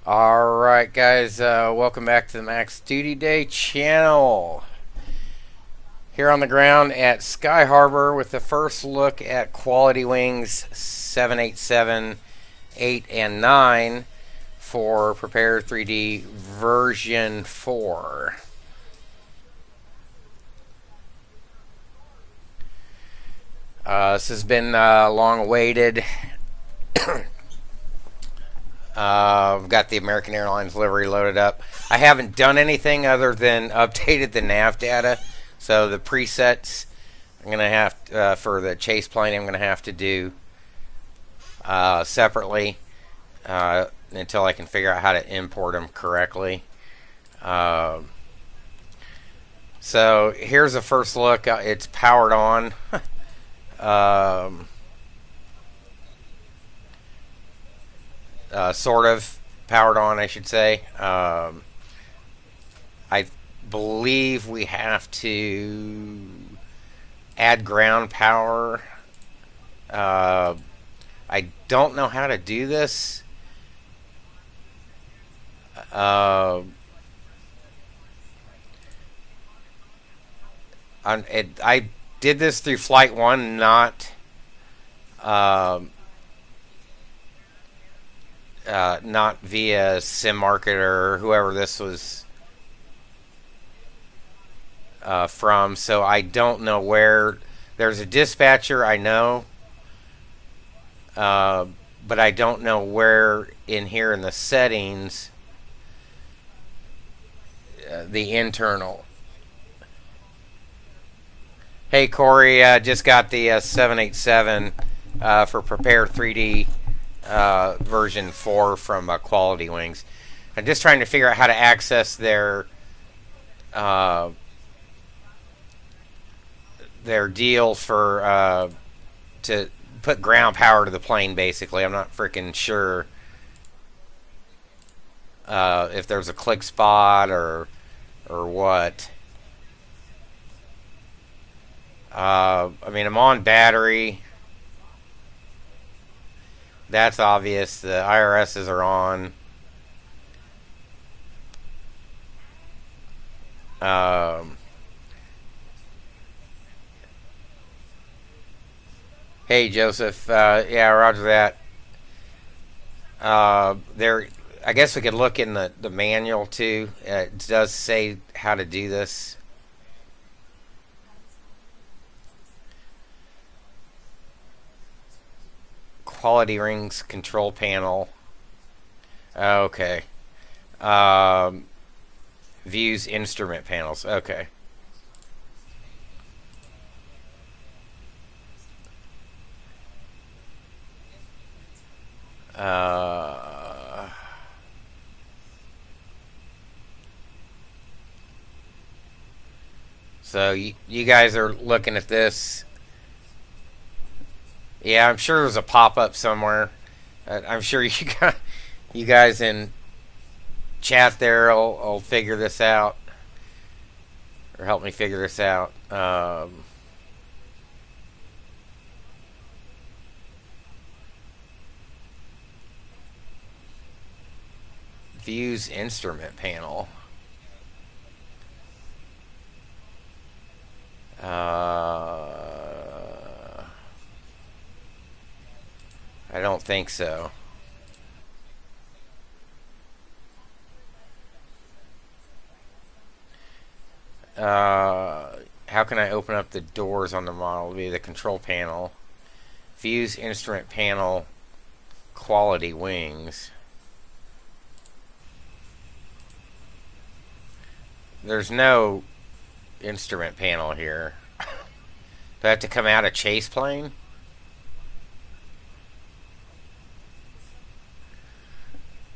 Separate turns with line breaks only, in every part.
Alright guys, welcome back to the Max Duty Day channel. Here on the ground at Sky Harbor with the first look at Quality Wings 787, 8, and 9 for Prepare 3D version 4. This has been long awaited. I've got the American Airlines livery loaded up. I haven't done anything other than updated the nav data. So the presets I'm going to have for the chase plane I'm going to have to do separately until I can figure out how to import them correctly. So here's a first look. It's powered on. Sort of powered on, I should say. I believe we have to add ground power. I don't know how to do this. I did this through Flight 1, not via Sim Market or whoever this was from, so I don't know where. There's a dispatcher, I know, but I don't know where in here in the settings the internal. Hey Corey, just got the 787 for Prepare 3D version 4 from Quality Wings. I'm just trying to figure out how to access their deal for to put ground power to the plane. Basically, I'm not freaking sure if there's a click spot or what. I mean, I'm on battery. That's obvious. The IRSs are on. Hey Joseph, yeah, roger that. There, I guess we could look in the manual too. It does say how to do this. Quality Rings control panel. Okay. Views instrument panels. Okay. So you guys are looking at this. Yeah, I'm sure there's a pop-up somewhere. I'm sure you guys in chat there will figure this out, or help me figure this out. Views instrument panel. I don't think so. How can I open up the doors on the model via the control panel? Views instrument panel, Quality Wings. There's no instrument panel here. Do I have to come out of chase plane?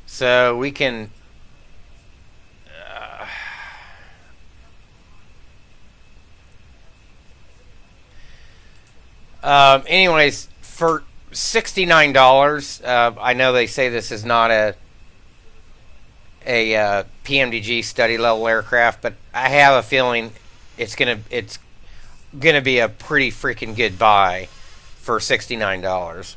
So we can anyways, for $69, I know they say this is not a PMDG study level aircraft, but I have a feeling it's gonna be a pretty freaking good buy for $69.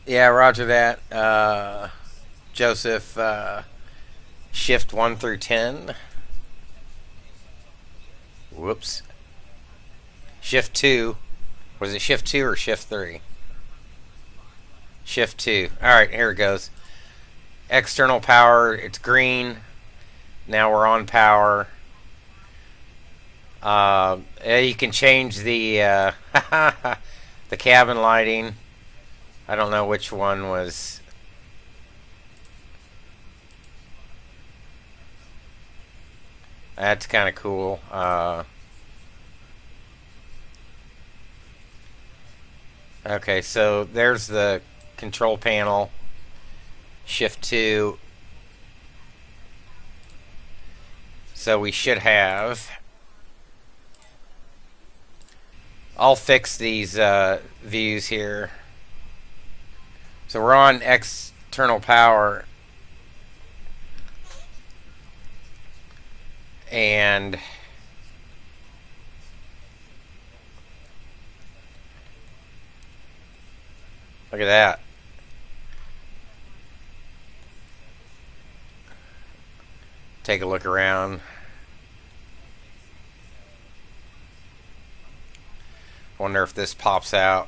Yeah, roger that. Joseph, shift 1 through 10. Whoops. Shift 2. Was it shift 2 or shift 3? Shift 2. Alright, here it goes. External power, it's green. Now we're on power. You can change the the cabin lighting. I don't know which one was. That's kind of cool. Okay, so there's the control panel. Shift 2. So we should have. I'll fix these views here. So we're on external power. And look at that. Take a look around. Wonder if this pops out.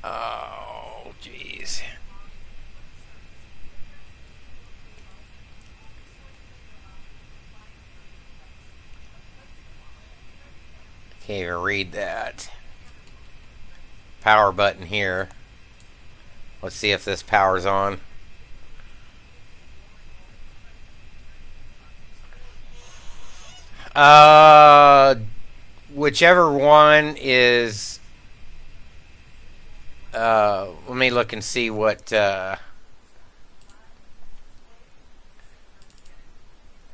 Oh, jeez. Can't even read that. Power button here. Let's see if this power's on. Whichever one is. Let me look and see what.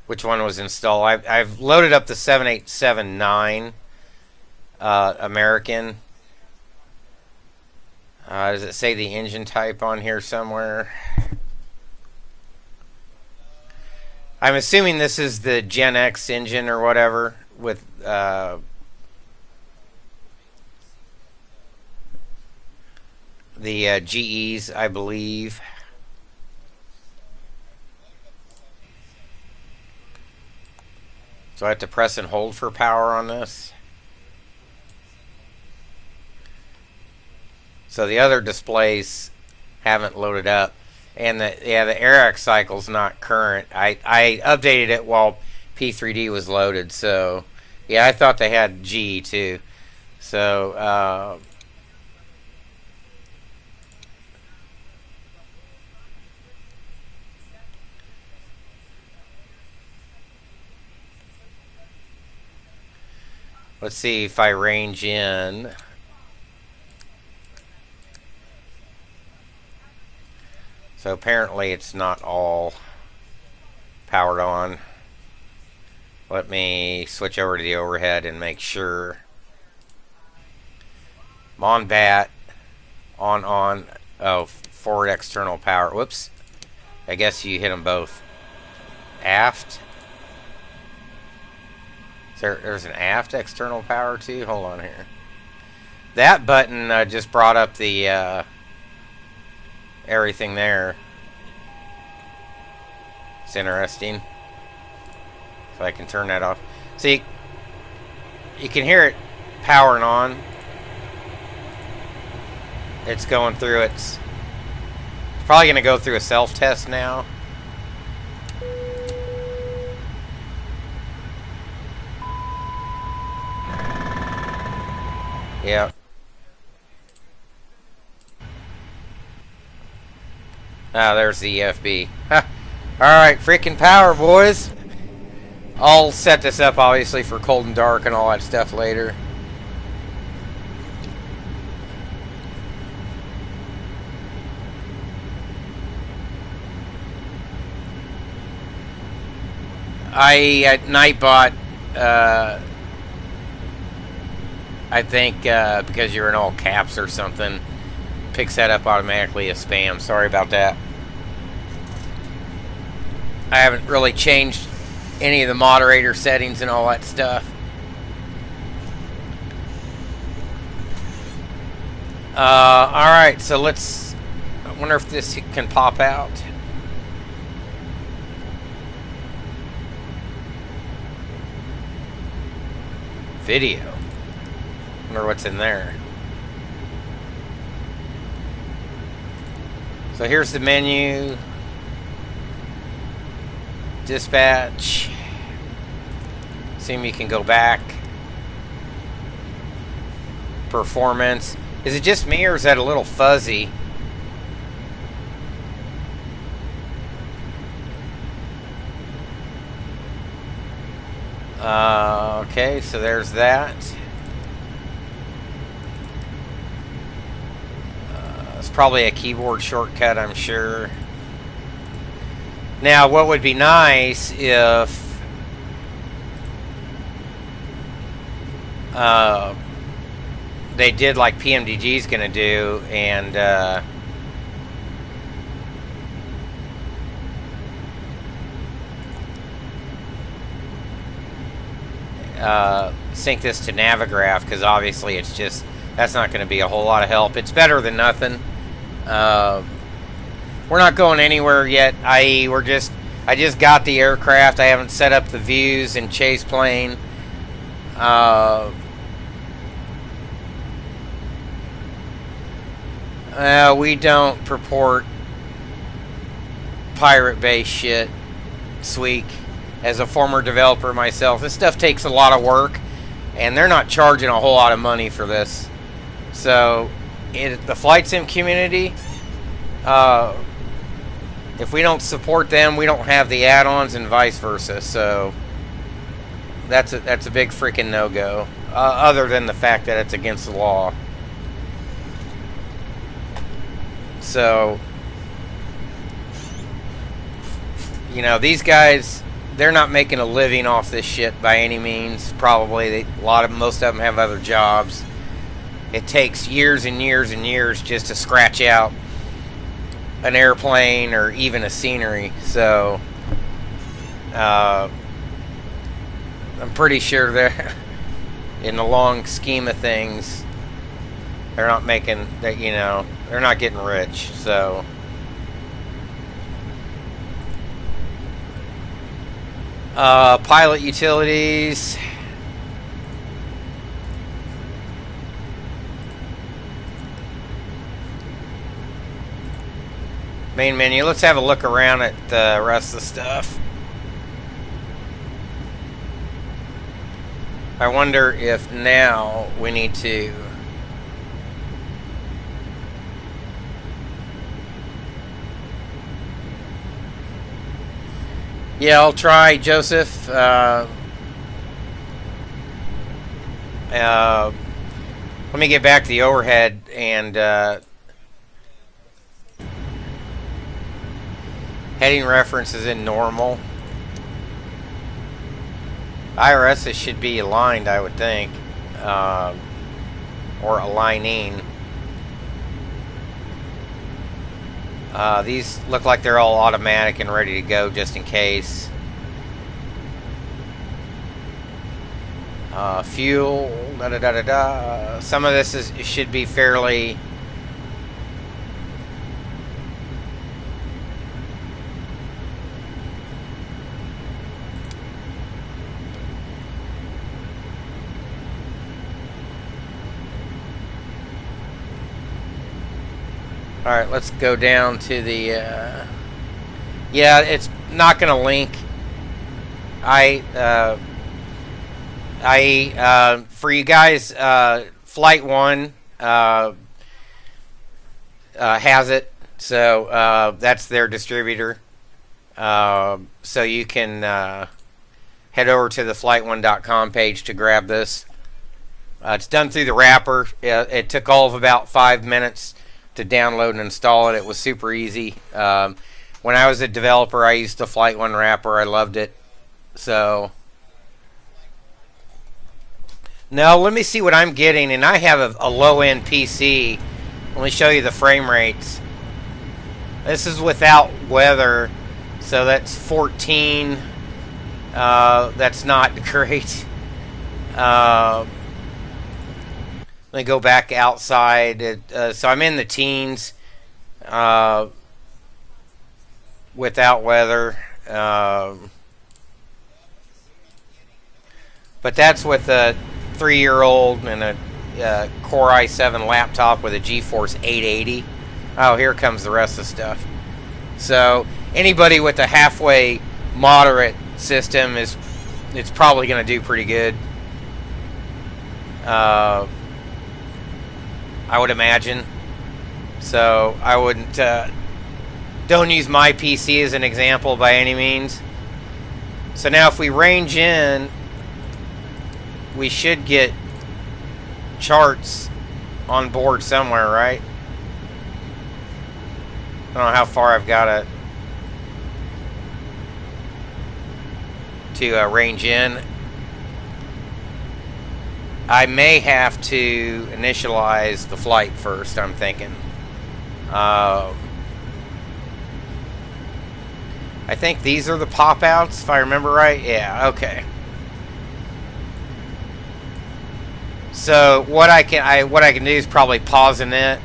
Which one was installed? I've loaded up the 789 American. Does it say the engine type on here somewhere? I'm assuming this is the Gen X engine or whatever with the GEs, I believe. So I have to press and hold for power on this. So the other displays haven't loaded up. And the AirX cycle's not current. I updated it while P3D was loaded. So yeah, I thought they had G too. So let's see if I range in. So apparently it's not all powered on. Let me switch over to the overhead and make sure. I'm on BAT. On. Oh, forward external power. Whoops. I guess you hit them both. Aft. There's an aft external power too? Hold on here. That button just brought up the everything there. It's interesting. So I can turn that off. See, you can hear it powering on. It's going through its. It's probably going to go through a self-test now. Yeah. Ah, there's the EFB. Alright, freaking power, boys. I'll set this up, obviously, for cold and dark and all that stuff later. I, at night, bought, I think, because you're in all caps or something, picks that up automatically as spam. Sorry about that. I haven't really changed any of the moderator settings and all that stuff. Alright, so let's... I wonder if this can pop out. Video. Wonder what's in there. So here's the menu. Dispatch. Assume you can go back. Performance. Is it just me or is that a little fuzzy? Okay, so there's that. It's probably a keyboard shortcut, I'm sure. Now, what would be nice if they did like PMDG is going to do, and sync this to Navigraph, because obviously it's just, that's not going to be a whole lot of help. It's better than nothing. We're not going anywhere yet, i.e. I just got the aircraft. I haven't set up the views in Chase Plane. We don't purport pirate-based shit, Sweek. As a former developer myself, this stuff takes a lot of work, and they're not charging a whole lot of money for this. So, the flight sim community, if we don't support them, we don't have the add-ons, and vice versa. So, that's a big freaking no-go. Other than the fact that it's against the law. So, you know, these guys, they're not making a living off this shit by any means. Probably most of them have other jobs. It takes years and years and years just to scratch out an airplane or even a scenery. So I'm pretty sure they're in the long scheme of things, they're not making that, you know, they're not getting rich. So pilot utilities. Main menu. Let's have a look around at the rest of the stuff. I wonder if now we need to yeah, I'll try, Joseph. Let me get back to the overhead and heading reference is in normal. IRSs should be aligned, I would think, or aligning. These look like they're all automatic and ready to go just in case. Fuel, da-da-da-da-da. Some of this should be fairly... Alright, let's go down to the... yeah, it's not going to link. For you guys, Flight 1 has it. So that's their distributor. So you can head over to the flight1.com page to grab this. It's done through the wrapper. It took all of about 5 minutes to download and install it. It was super easy. When I was a developer, I used the Flight 1 wrapper. I loved it. So now let me see what I'm getting, and I have a low-end PC. Let me show you the frame rates. This is without weather, so that's 14. That's not great. Let me go back outside. So I'm in the teens without weather. But that's with a 3-year-old and a Core i7 laptop with a GeForce 880. Oh, here comes the rest of the stuff. So anybody with a halfway moderate system it's probably going to do pretty good. I would imagine. So I wouldn't. Don't use my PC as an example by any means. So now if we range in, we should get charts on board somewhere, right? I don't know how far I've got to range in. I may have to initialize the flight first, I'm thinking. I think these are the pop-outs, if I remember right. Yeah, okay. So what I can do is probably pausing it.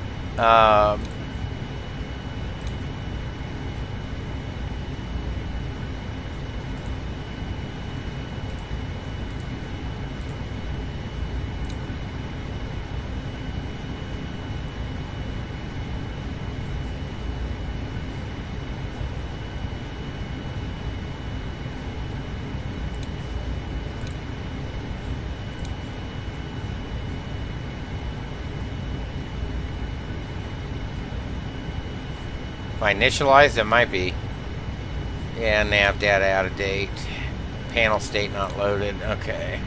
I initialized, it might be. Yeah, nav data out of date. Panel state not loaded. Okay.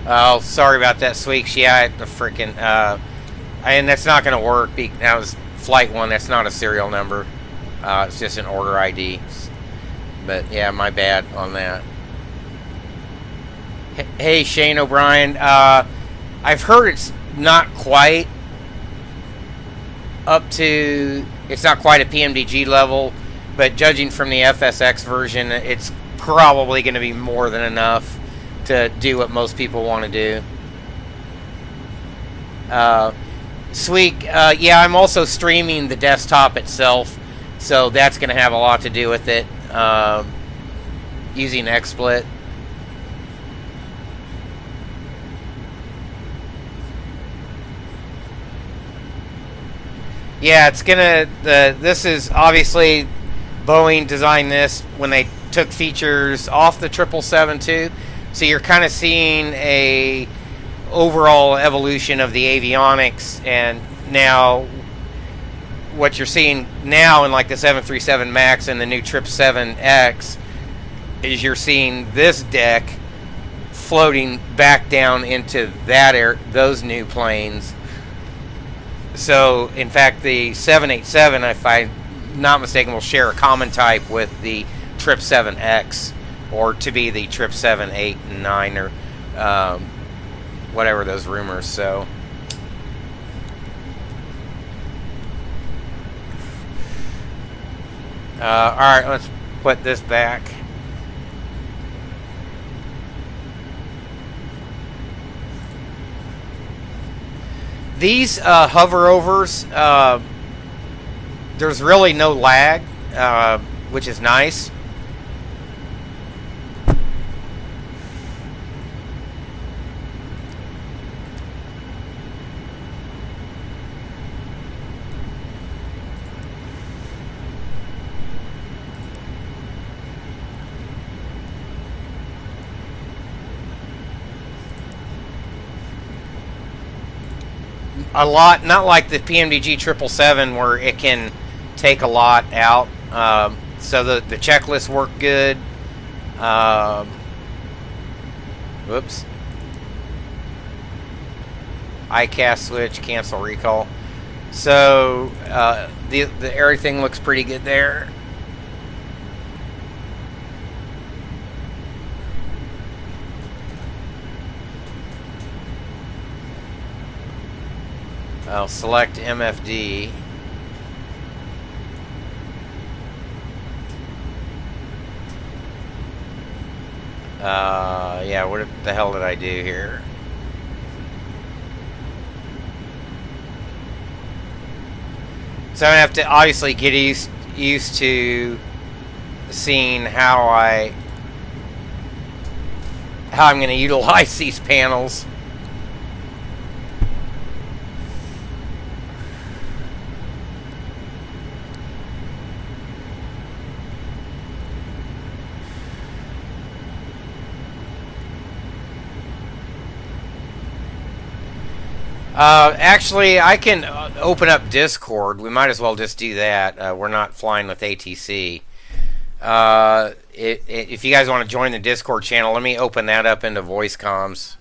Oh, sorry about that, Sweeks. Yeah, the freaking and that's not going to work. That was flight 1. That's not a serial number. It's just an order ID. But yeah, my bad on that. Hey, Shane O'Brien. I've heard it's not quite up to. It's not quite a PMDG level, but judging from the FSX version, it's probably going to be more than enough to do what most people want to do. Sweet. Yeah, I'm also streaming the desktop itself, so that's going to have a lot to do with it. Using XSplit. Yeah, it's gonna. This is obviously Boeing designed this when they took features off the 777 too. So you're kind of seeing a overall evolution of the avionics, and now what you're seeing now in like the 737 MAX and the new 777X is you're seeing this deck floating back down into those new planes. So in fact, the 787, if I'm not mistaken, will share a common type with the 777X. Or to be the 777-8 or whatever those rumors. So, all right, let's put this back. These hoverovers, there's really no lag, which is nice. A lot, not like the PMDG 777 where it can take a lot out. So the checklists work good. Whoops. ICAS switch, cancel recall. So everything looks pretty good there. I'll select MFD. Yeah, what the hell did I do here? So I'm gonna have to obviously get used to seeing how I'm gonna utilize these panels. Actually, I can open up Discord. We might as well just do that. We're not flying with ATC. If you guys want to join the Discord channel, let me open that up into voice comms.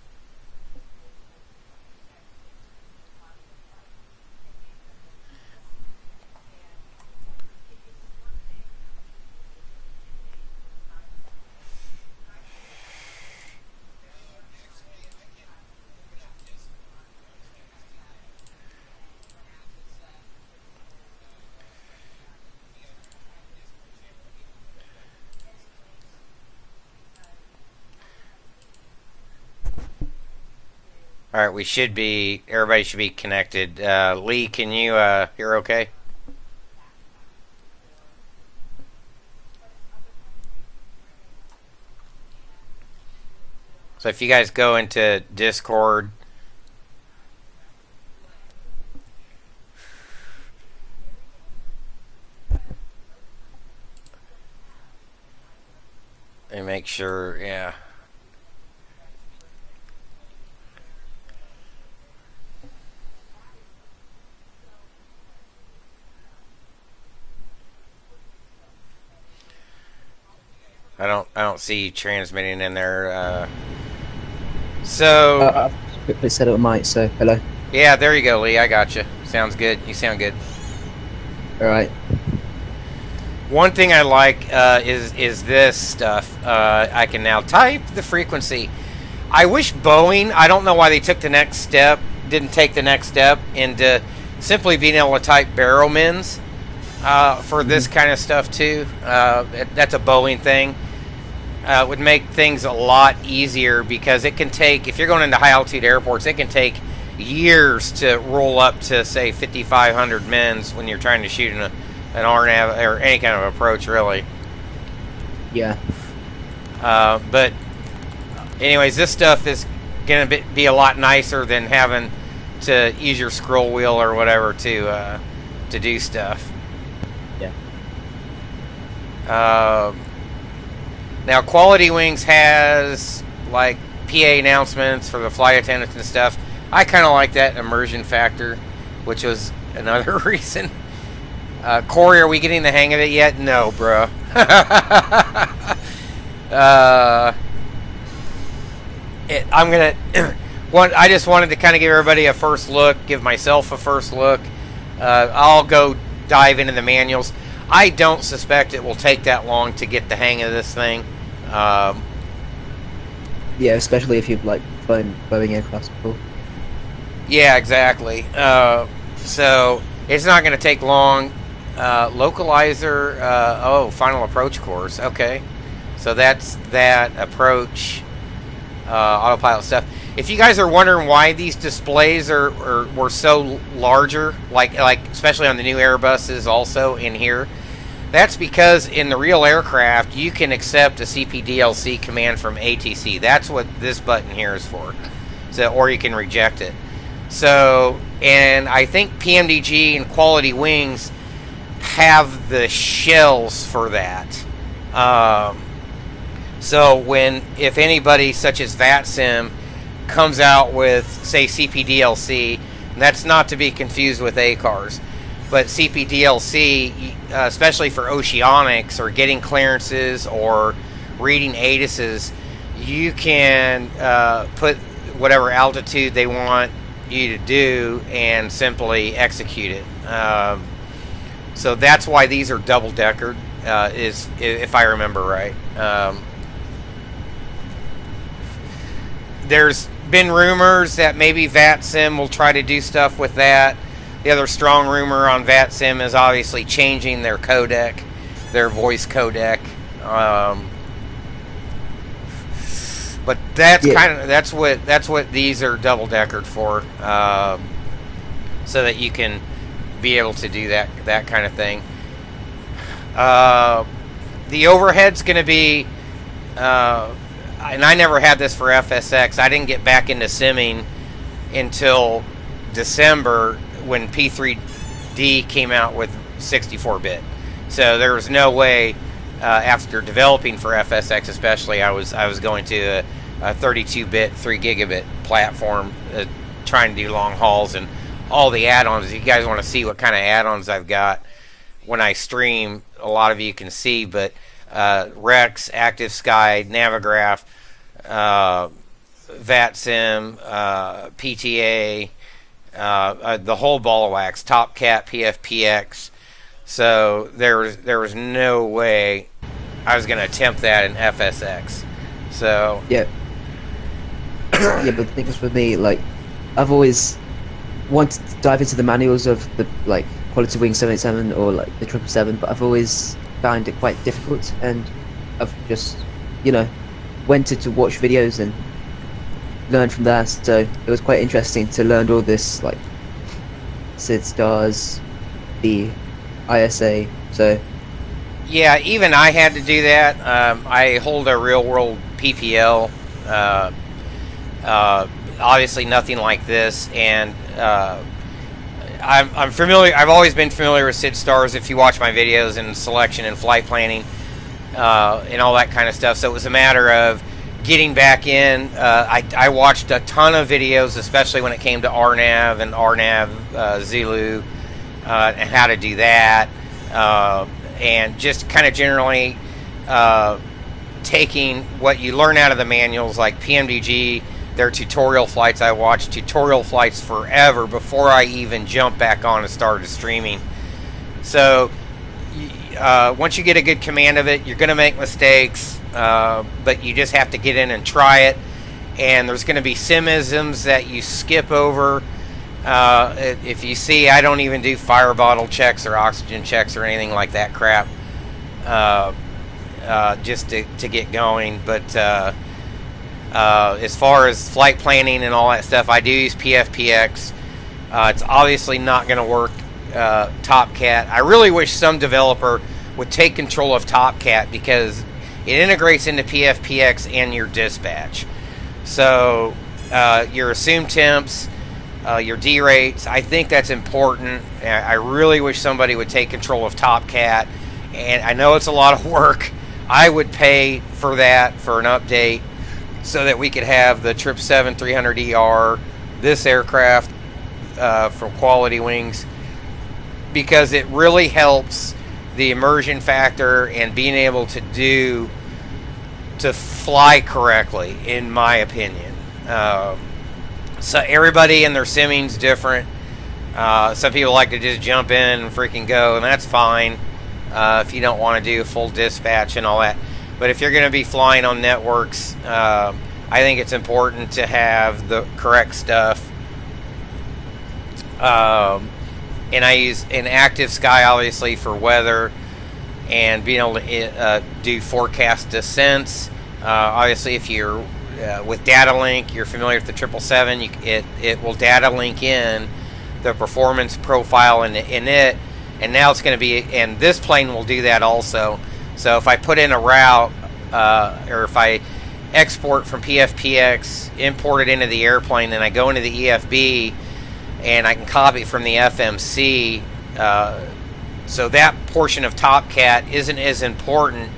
All right, we should be. Everybody should be connected. Lee, can you hear okay? So if you guys go into Discord, and make sure, yeah. I don't see you transmitting in there. So
I've quickly set up a mic, so hello.
Yeah, there you go, Lee. I got you. Sounds good. You sound good.
All right.
One thing I like is this stuff. I can now type the frequency. I wish Boeing, I don't know why they took the next step, didn't take the next step into simply being able to type barrel mins for this kind of stuff too. That's a Boeing thing. Would make things a lot easier because it can take, if you're going into high altitude airports, it can take years to roll up to say 5,500 mins when you're trying to shoot an RNAV or any kind of approach, really.
Yeah.
But anyways, this stuff is going to be a lot nicer than having to use your scroll wheel or whatever to do stuff.
Yeah.
Now, Quality Wings has like PA announcements for the flight attendants and stuff. I kind of like that immersion factor, which was another reason. Corey, are we getting the hang of it yet? No, bro. I'm gonna. I just wanted to kind of give everybody a first look, give myself a first look. I'll go dive into the manuals. I don't suspect it will take that long to get the hang of this thing.
Yeah, especially if you've like flown Boeing aircraft before.
Yeah, exactly. So it's not going to take long. Localizer. Oh, final approach course. Okay, so that's that approach. Autopilot stuff. If you guys are wondering why these displays were so larger, like especially on the new Airbuses, also in here, that's because in the real aircraft you can accept a CPDLC command from ATC. That's what this button here is for. So, or you can reject it. So, and I think PMDG and Quality Wings have the shells for that. So if anybody such as VATSIM comes out with, say, CPDLC, that's not to be confused with ACARS, but CPDLC, especially for oceanics or getting clearances or reading ATISs, you can put whatever altitude they want you to do and simply execute it. So that's why these are double-deckered, if I remember right. been rumors that maybe VATSIM will try to do stuff with that. The other strong rumor on VATSIM is obviously changing their codec, their voice codec. But that's that's what these are double deckered for, so that you can be able to do that kind of thing. The overhead's going to be, and I never had this for FSX. I didn't get back into simming until December when P3D came out with 64-bit. So there was no way, after developing for FSX especially, I was going to a 32-bit, 3 gigabit platform, trying to do long hauls and all the add-ons. If you guys want to see what kind of add-ons I've got when I stream, a lot of you can see, but Rex, Active Sky, Navigraph, VATSIM, PTA, the whole ball of wax, TOPCAT, PFPX. So there was no way I was going to attempt that in FSX. So
yeah, yeah. But the thing is, for me, like, I've always wanted to dive into the manuals of the Quality Wing 787 or the 777, but I've always found it quite difficult, and I've just, went to watch videos and learn from there. So it was quite interesting to learn all this, SID stars, the ISA. So
yeah, even I had to do that. I hold a real world PPL, obviously nothing like this, and I'm familiar. I've always been familiar with SID stars. If you watch my videos in selection and flight planning, and all that kind of stuff. So it was a matter of getting back in. I watched a ton of videos, especially when it came to RNAV and RNAV Zulu, and how to do that, and just kind of generally taking what you learn out of the manuals, like PMDG. Their tutorial flights. I watched tutorial flights forever before I even jumped back on and started streaming. So once you get a good command of it, you're going to make mistakes, but you just have to get in and try it. And there's going to be simisms that you skip over. If you see, I don't even do fire bottle checks or oxygen checks or anything like that crap, just to get going. But as far as flight planning and all that stuff, I do use PFPX. It's obviously not going to work TOPCAT. I really wish some developer would take control of TOPCAT, because it integrates into PFPX and your dispatch. So your assumed temps, your D rates, I think that's important. I really wish somebody would take control of TOPCAT, and I know it's a lot of work. I would pay for that, for an update, so that we could have the 777-300ER, this aircraft from Quality Wings, because it really helps the immersion factor and being able to fly correctly, in my opinion. So everybody and their simming's different. Some people like to just jump in and freaking go, and that's fine if you don't want to do full dispatch and all that. But if you're going to be flying on networks, I think it's important to have the correct stuff. And I use an Active Sky, obviously, for weather and being able to do forecast descents. Obviously, if you're with data link, you're familiar with the 777, it will data link in the performance profile in it, and now it's going to be, and this plane will do that also. So if I put in a route, or if I export from PFPX, import it into the airplane, and I go into the EFB, and I can copy from the FMC, so that portion of TOPCAT isn't as important,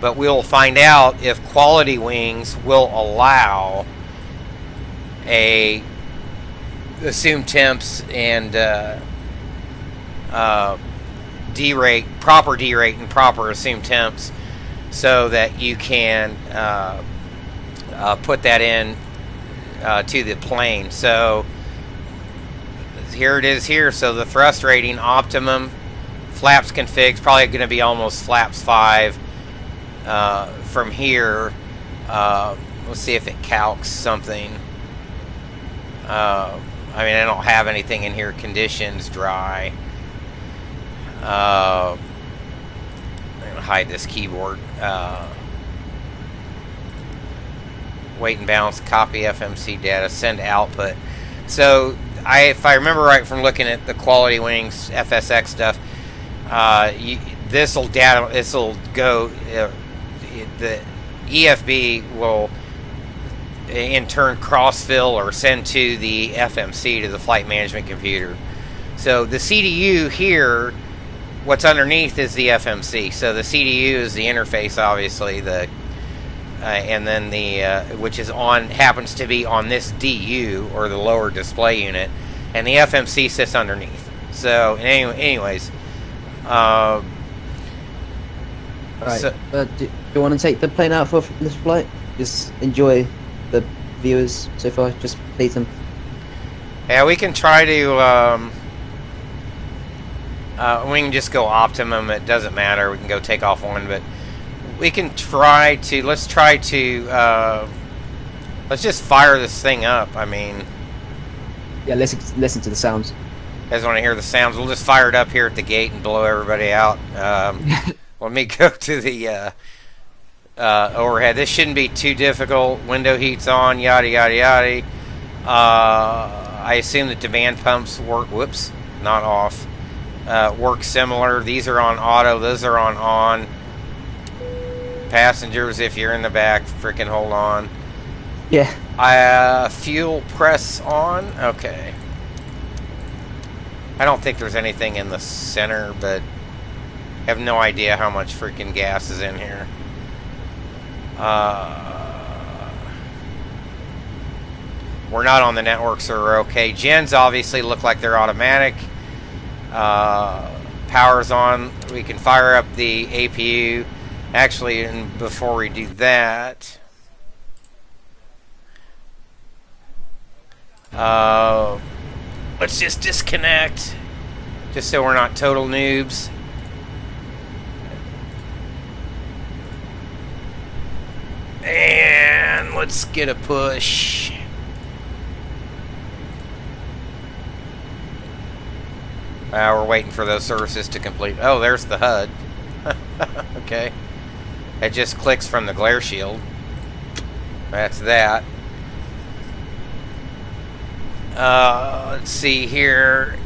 but we'll find out if Quality Wings will allow a assumed temps and D-rate, proper D-rate and proper assumed temps, so that you can put that in to the plane. So here it is here. So the thrust rating optimum, flaps configs, probably going to be almost flaps 5 from here. Let's see if it calcs something. I mean, I don't have anything in here. Conditions, dry. I'm gonna hide this keyboard. Weight and balance, copy FMC data, send output. So, if I remember right from looking at the Quality Wings FSX stuff, this'll go. The EFB will in turn cross-fill or send to the FMC, to the flight management computer. So the CDU here, what's underneath is the FMC. So the CDU is the interface, obviously, and then the which is happens to be on this DU, or the lower display unit, and the FMC sits underneath. So anyways,
Alright,
so,
do you want to take the plane out for this flight? Just enjoy the viewers so far, just please them.
yeah, we can try to, we can just go optimum, it doesn't matter, we can go take off one, but we can try to, let's just fire this thing up. I mean,
yeah, listen to the sounds.
You guys want to hear the sounds? We'll just fire it up here at the gate and blow everybody out. Let me go to the overhead. This shouldn't be too difficult. Window heat's on, yada yada yada. I assume the demand pumps work. Whoops, not off. Work similar. These are on auto. Those are on. Passengers, if you're in the back, freaking hold on.
Yeah.
Fuel press on. Okay. I don't think there's anything in the center, but I have no idea how much freaking gas is in here. We're not on the network, so we're okay. Gens obviously look like they're automatic. Power's on. We can fire up the APU. Actually, and before we do that, let's just disconnect, just so we're not total noobs. And let's get a push. We're waiting for those services to complete. Oh, there's the HUD. Okay. It just clicks from the glare shield. That's that. Let's see here.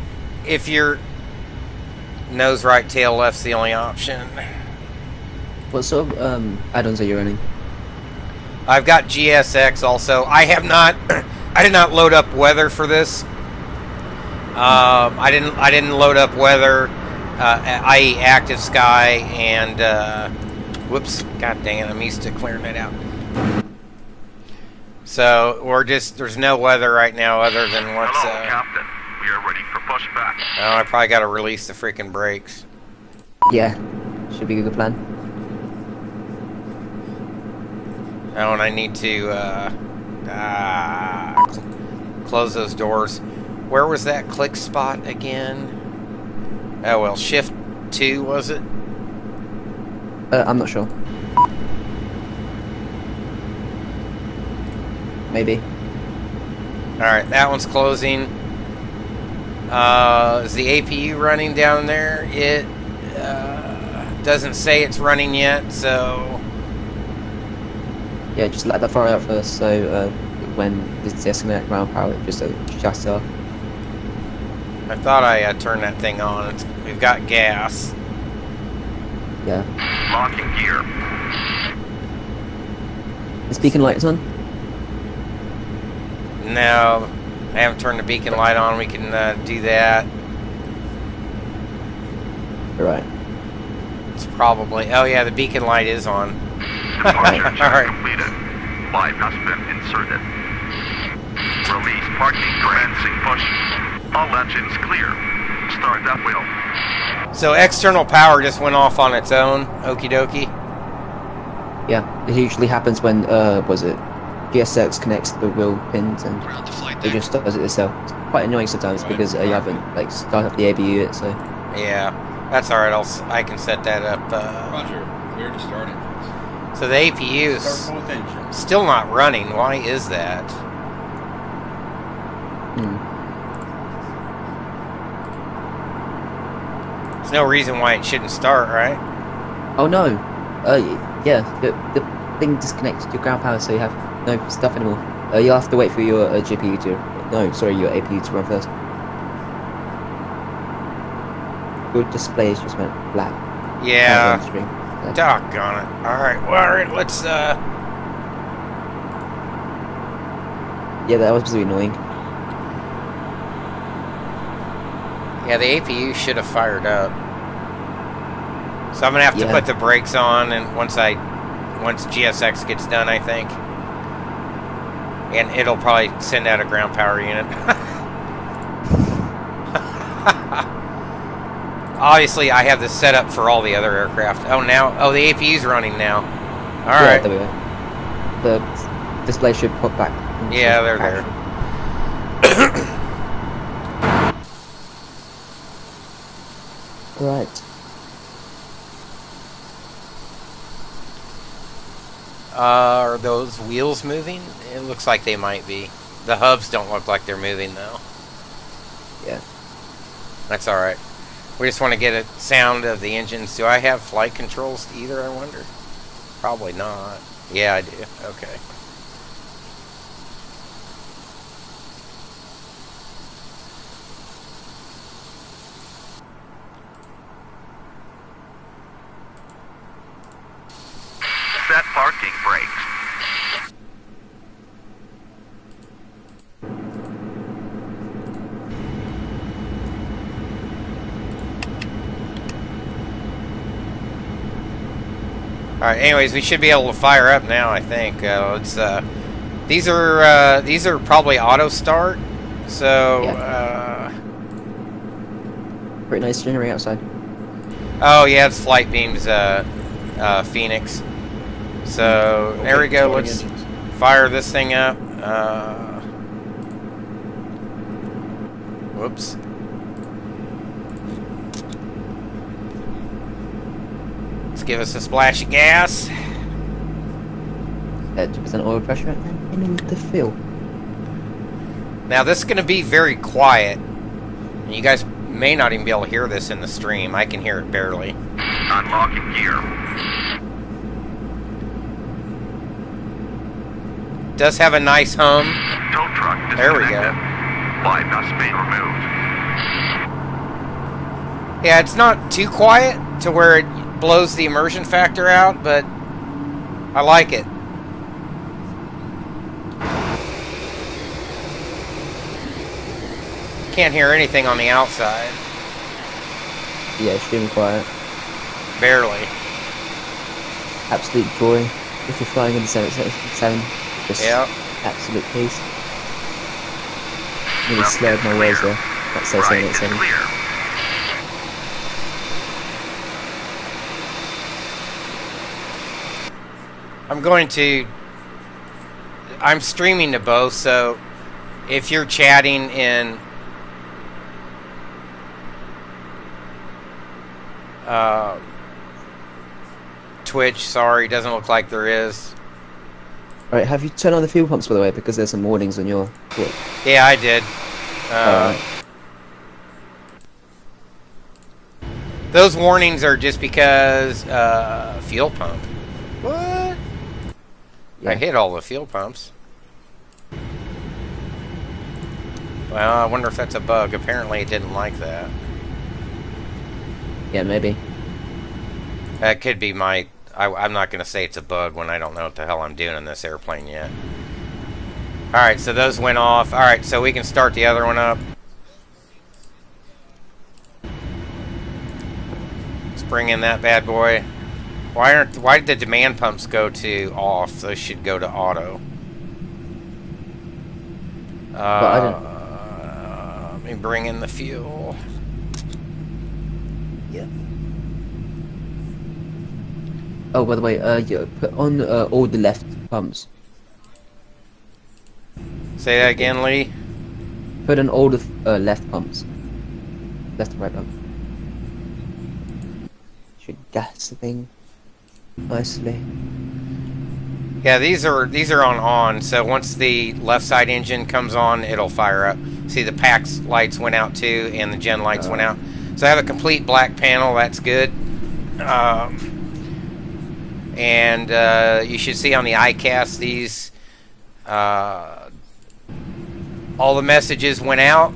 If your nose right, tail left's the only option.
What sort of add-ons are you running?
I've got GSX also. I have not. I did not load up weather for this. I didn't load up weather, i.e. active sky and. Whoops! God dang it! I'm used to clearing it out. So there's no weather right now other than what's.
Hello, Captain. We are ready for pushback.
Oh, I probably got to release the freaking brakes.
Yeah, should be a good plan.
Oh, and I need to close those doors. Where was that click spot again? Oh well, Shift 2 was it?
I'm not sure. Maybe.
Alright, that one's closing. Is the APU running down there? It doesn't say it's running yet, so...
Yeah, just let that fire out first, so when this disconnect ground power, just shut off.
I thought I turned that thing on. We've got gas.
Yeah.
Locking gear.
Is beacon lights on?
No, I haven't turned the beacon light on. We can do that.
Right.
It's probably... Oh yeah, the beacon light is on.
Departure check
Alright.
completed. Live has been inserted. Release parking. Commencing push. All engines clear. Start that wheel.
So external power just went off on its own. Okie dokie.
Yeah, it usually happens when, was it? GSX connects the wheel pins and it just does it itself. It's quite annoying sometimes because you haven't, like, started up the ABU yet, so...
Yeah, that's alright. I can set that up.
Roger, clear to start it.
So the APU is
Start both engines.
still not running. Why is that? no reason why it shouldn't start, right?
Oh no. Yeah. The thing disconnected your ground power, so you have no stuff anymore. You have to wait for your GPU to. No, sorry, your APU to run first. Your display is just went black.
Yeah.
So.
Doggone it. Alright, well, alright, let's,
Yeah, that was really annoying.
Yeah, the APU should have fired up. So I'm gonna have to put the brakes on, and once GSX gets done, I think. And it'll probably send out a ground power unit. Obviously, I have this set up for all the other aircraft. Oh, the APU's running now. All right.
There we go. The display should pop back.
Yeah, they're there.
Right.
Are those wheels moving? It looks like they might be. The hubs don't look like they're moving, though.
Yeah.
That's all right. We just want to get a sound of the engines. Do I have flight controls either, I wonder? Probably not. Yeah, I do. Okay.
Set parking brakes.
Alright, anyways, we should be able to fire up now, I think. These are probably auto start, so,
Pretty nice scenery outside.
oh yeah, it's Flight Beam's, Phoenix. So,
Okay,
there we go,
starting
let's
engines.
fire this thing up. Whoops. Let's give us a splash of gas.
2% oil pressure, and you know what to feel.
Now this is going to be very quiet. You guys may not even be able to hear this in the stream. I can hear it barely.
Unlocking gear.
Does have a nice hum.
Tow truck disconnected.
There we go.
Bypass main removed.
Yeah, it's not too quiet to where it blows the immersion factor out, but I like it. Can't hear anything on the outside.
Yeah, extremely quiet.
Barely.
Absolute joy. If you're flying in the 777, just absolute peace. Really slurred my words there. That's so
Right is
787.
clear.
I'm streaming to both, so if you're chatting in Twitch, sorry, doesn't look like there is.
Alright, have you turned on the fuel pumps, by the way, because there's some warnings on your Twitch.
Yeah, I did.
Alright.
Those warnings are just because fuel pump. What?
Yeah.
I hit all the fuel pumps. Well, I wonder if that's a bug. Apparently it didn't like that.
Yeah, maybe.
That could be my... I'm not going to say it's a bug when I don't know what the hell I'm doing in this airplane yet. Alright, so those went off. Alright, so we can start the other one up. Let's bring in that bad boy. Why did the demand pumps go to off? Those should go to auto. Let me bring in the fuel.
Yeah. Oh, by the way, yeah, put on all the left pumps.
Say that again, Lee.
Put on all the left pumps. Left and right pump. Should gas the thing nicely.
Yeah, these are on. So once the left side engine comes on, it'll fire up. See, the PAX lights went out too, and the gen lights went out. So I have a complete black panel. That's good. And you should see on the iCast these. All the messages went out.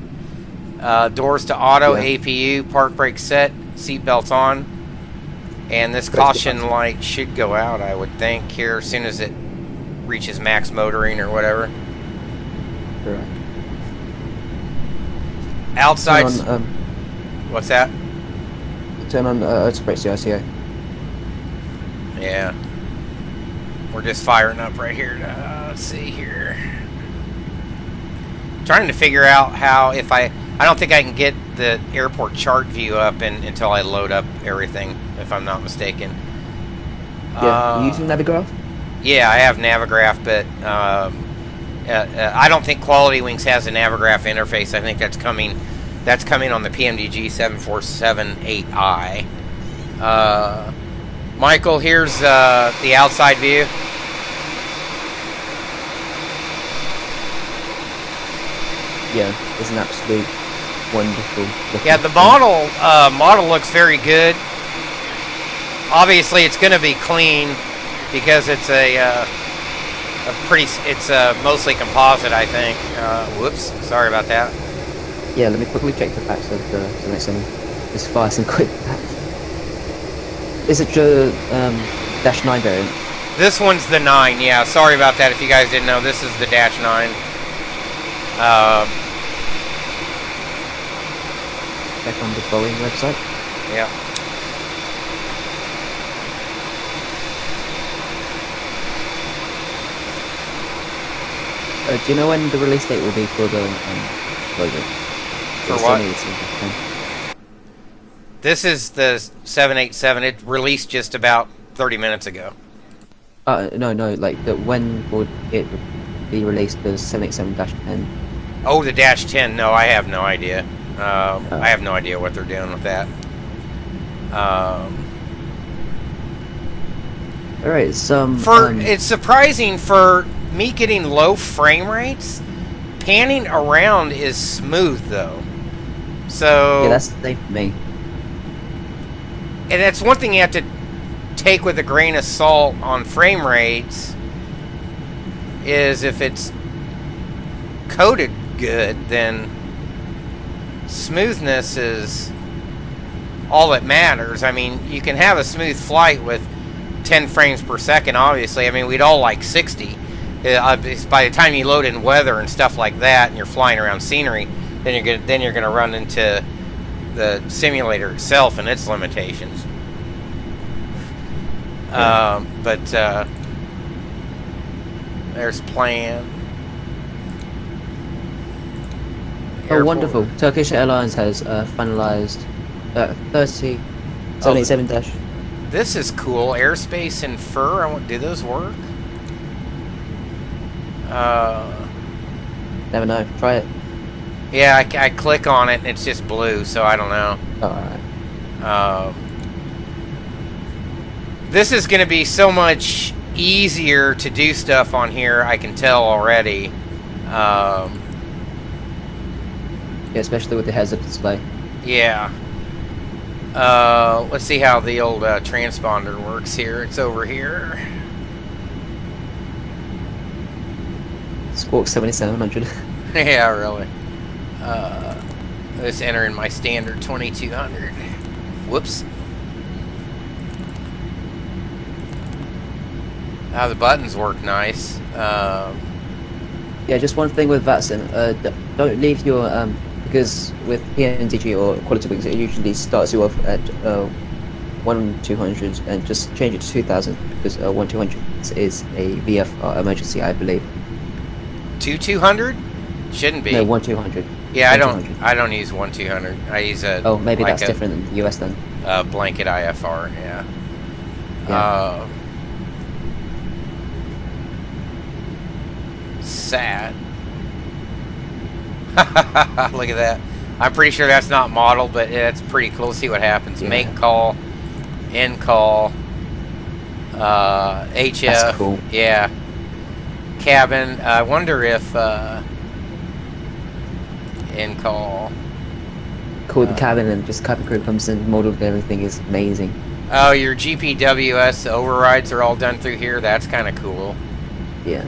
Doors to auto,
Yeah.
APU, park brake set, seatbelts on, and this caution light should go out, I would think, here as soon as it reaches max motoring or whatever.
Right.
Outside.
Turn on,
What's that?
turn on auto brakes, the ICO.
Yeah. We're just firing up right here. Let's see here. Trying to figure out how, if I don't think I can get the airport chart view up until I load up everything, if I'm not mistaken.
Yeah, you using Navigraph?
Yeah, I have Navigraph, but I don't think Quality Wings has a Navigraph interface. I think that's coming on the PMDG 7478i. Michael, here's the outside view.
Yeah, it's an absolute wonderful looking
Yeah, the
thing.
model looks very good. Obviously, it's going to be clean because it's it's mostly composite, I think. Whoops, sorry about that.
Yeah, let me quickly check the facts of the next one. It's fast and quick. Is it your Dash 9 variant?
This one's the 9, yeah. Sorry about that if you guys didn't know. This is the Dash 9.
Check on the Boeing website.
Yeah.
Do you know when the release date will be for the logo?
For
It's
what?
only 18.
This is the 787. It released just about 30 minutes ago.
No, like when would it be released? The 787-10.
Oh, the Dash 10. No, I have no idea. I have no idea what they're doing with that.
All right,
It's surprising for me getting low frame rates. Panning around is smooth though. So
yeah, that's the thing for me.
and that's one thing you have to take with a grain of salt on frame rates. Is if it's coded good, then smoothness is all that matters. I mean, you can have a smooth flight with 10 frames per second, obviously. I mean, we'd all like 60. By the time you load in weather and stuff like that, and you're flying around scenery, then you're gonna run into the simulator itself and its limitations. There's plan.
Oh,
Airport.
wonderful! Turkish Airlines has finalized 787 dash.
This is cool. Airspace and fur. Do those work?
Never know. Try it.
Yeah, I click on it and it's just blue, so I don't know.
Alright.
This is going to be so much easier to do stuff on here, I can tell already.
Yeah, especially with the heads-up display.
Yeah. Let's see how the old transponder works here. It's over here.
Squawk 7700.
Yeah, really. Let's enter in my standard 2200. Whoops. Now the buttons work nice.
Yeah, just one thing with VATSIM. Don't leave your because with PMDG or Quality Wings, it usually starts you off at 1200 and just change it to 2000 because 1200 is a VFR emergency, I believe.
2200? Shouldn't be.
No, 1200.
Yeah,
1200.
I don't use 1200. I use a
Oh, maybe
like
that's different in the US then.
Blanket IFR. Yeah.
Yeah.
Sad. Look at that. I'm pretty sure that's not modeled, but it's pretty cool. See what happens.
Yeah.
Make call, end call, HF.
That's cool.
Yeah. Cabin. I wonder if end call.
cool the cabin and just cabin crew comes in, modeled everything is amazing.
Oh, your GPWS overrides are all done through here. That's kind of cool.
Yeah.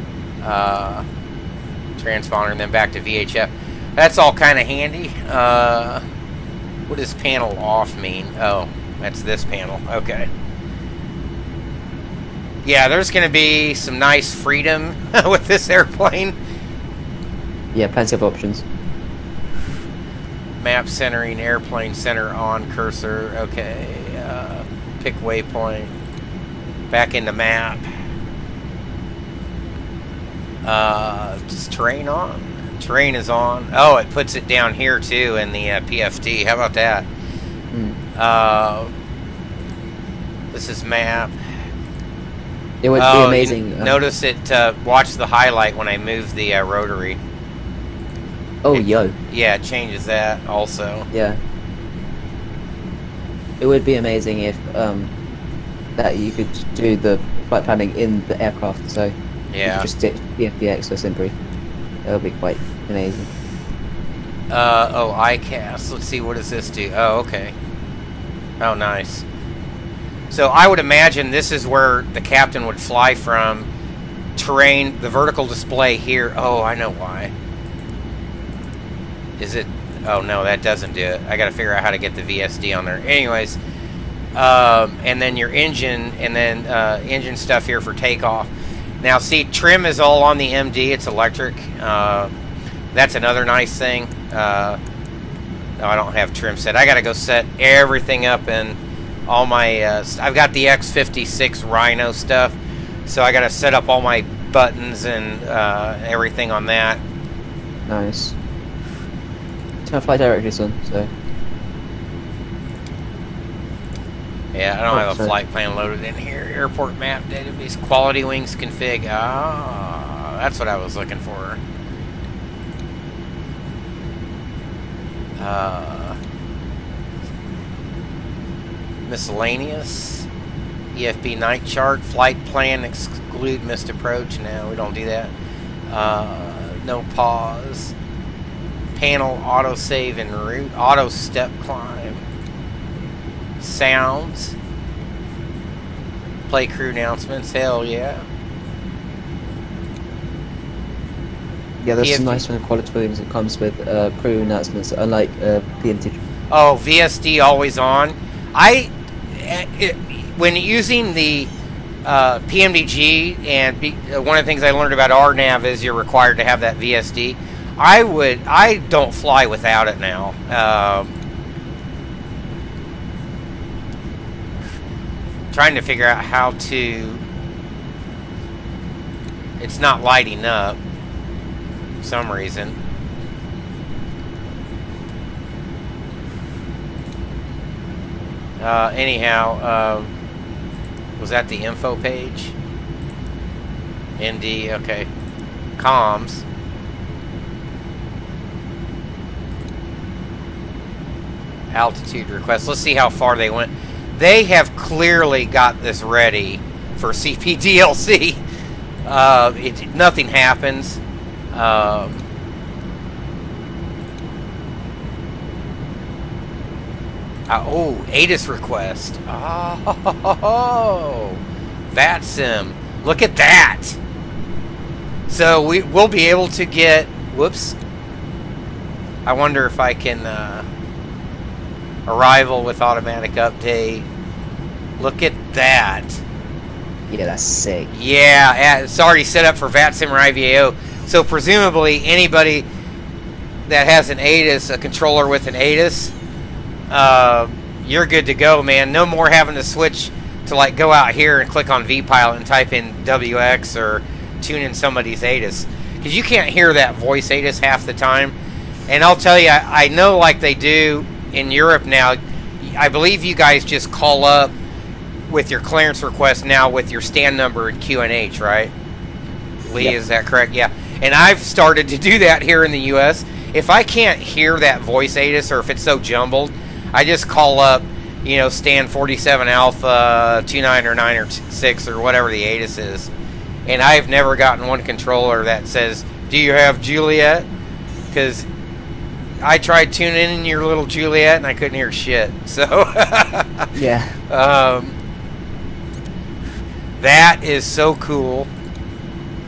Transponder and then back to VHF. That's all kind of handy. What does panel off mean? Oh, that's this panel. Okay. Yeah, there's going to be some nice freedom with this airplane.
Yeah, plenty of options.
Map centering, airplane center on cursor. Okay. Pick waypoint. Back into map. Just terrain on? Terrain is on. Oh, it puts it down here too in the PFD. How about that? This is map.
It would be amazing.
Notice it. Watch the highlight when I move the rotary.
Oh, yo.
Yeah, it changes that also.
Yeah. It would be amazing if that you could do the flight planning in the aircraft. So
yeah,
you could just stick PFPX or Simpri. That would be quite amazing.
Oh, ICAS. Let's see, what does this do? Oh, okay. Oh, nice. So I would imagine this is where the captain would fly from. Terrain, the vertical display here. Oh, I know why. Is it? Oh, no, that doesn't do it. I got to figure out how to get the VSD on there. Anyways, and then your engine, and then engine stuff here for takeoff. Now, see, trim is all on the MD. It's electric. That's another nice thing. No, I don't have trim set. I got to go set everything up in all my... I've got the X56 Rhino stuff, so I got to set up all my buttons and everything on that.
Nice. Turn flight directories on, so...
Yeah, I don't have a flight plan loaded in here. Airport map database, quality wings config. Ah, that's what I was looking for. Miscellaneous. EFB night chart, flight plan, exclude missed approach. No, we don't do that. No pause. Panel, auto save en route, auto step climb. Sounds. Play crew announcements. Hell yeah.
Yeah, there's some nice one quality wings that comes with crew announcements, unlike PMT.
Oh, VSD always on. When using the PMDG, and one of the things I learned about RNAV is you're required to have that VSD. I don't fly without it now. Trying to figure out how to... It's not lighting up for some reason. Anyhow, was that the info page? ND, okay. Comms. Altitude request. Let's see how far they went. They have clearly got this ready for CPDLC. Nothing happens. Oh, ATIS request. Oh, VATSIM. Look at that. So we'll be able to get... Whoops. I wonder if I can... arrival with automatic update. Look at that.
Yeah, that's sick.
Yeah, it's already set up for VATSIM or IVAO. So presumably anybody that has an ATIS, a controller with an ATIS, you're good to go, man. No more having to switch to like go out here and click on vPilot and type in WX or tune in somebody's ATIS, because you can't hear that voice ATIS half the time. And I'll tell you, I know like they do in Europe now. I believe you guys just call up with your clearance request now with your stand number and QNH, right? Lee, yep. Is that correct? Yeah. And I've started to do that here in the U.S. If I can't hear that voice ATIS, or if it's so jumbled, I just call up, you know, stand 47 Alpha 29 or 9 or 6 or whatever the ATIS is. And I've never gotten one controller that says, "Do you have Juliet?" Because I tried tuning in your little Juliet and I couldn't hear shit. So
Yeah.
That is so cool.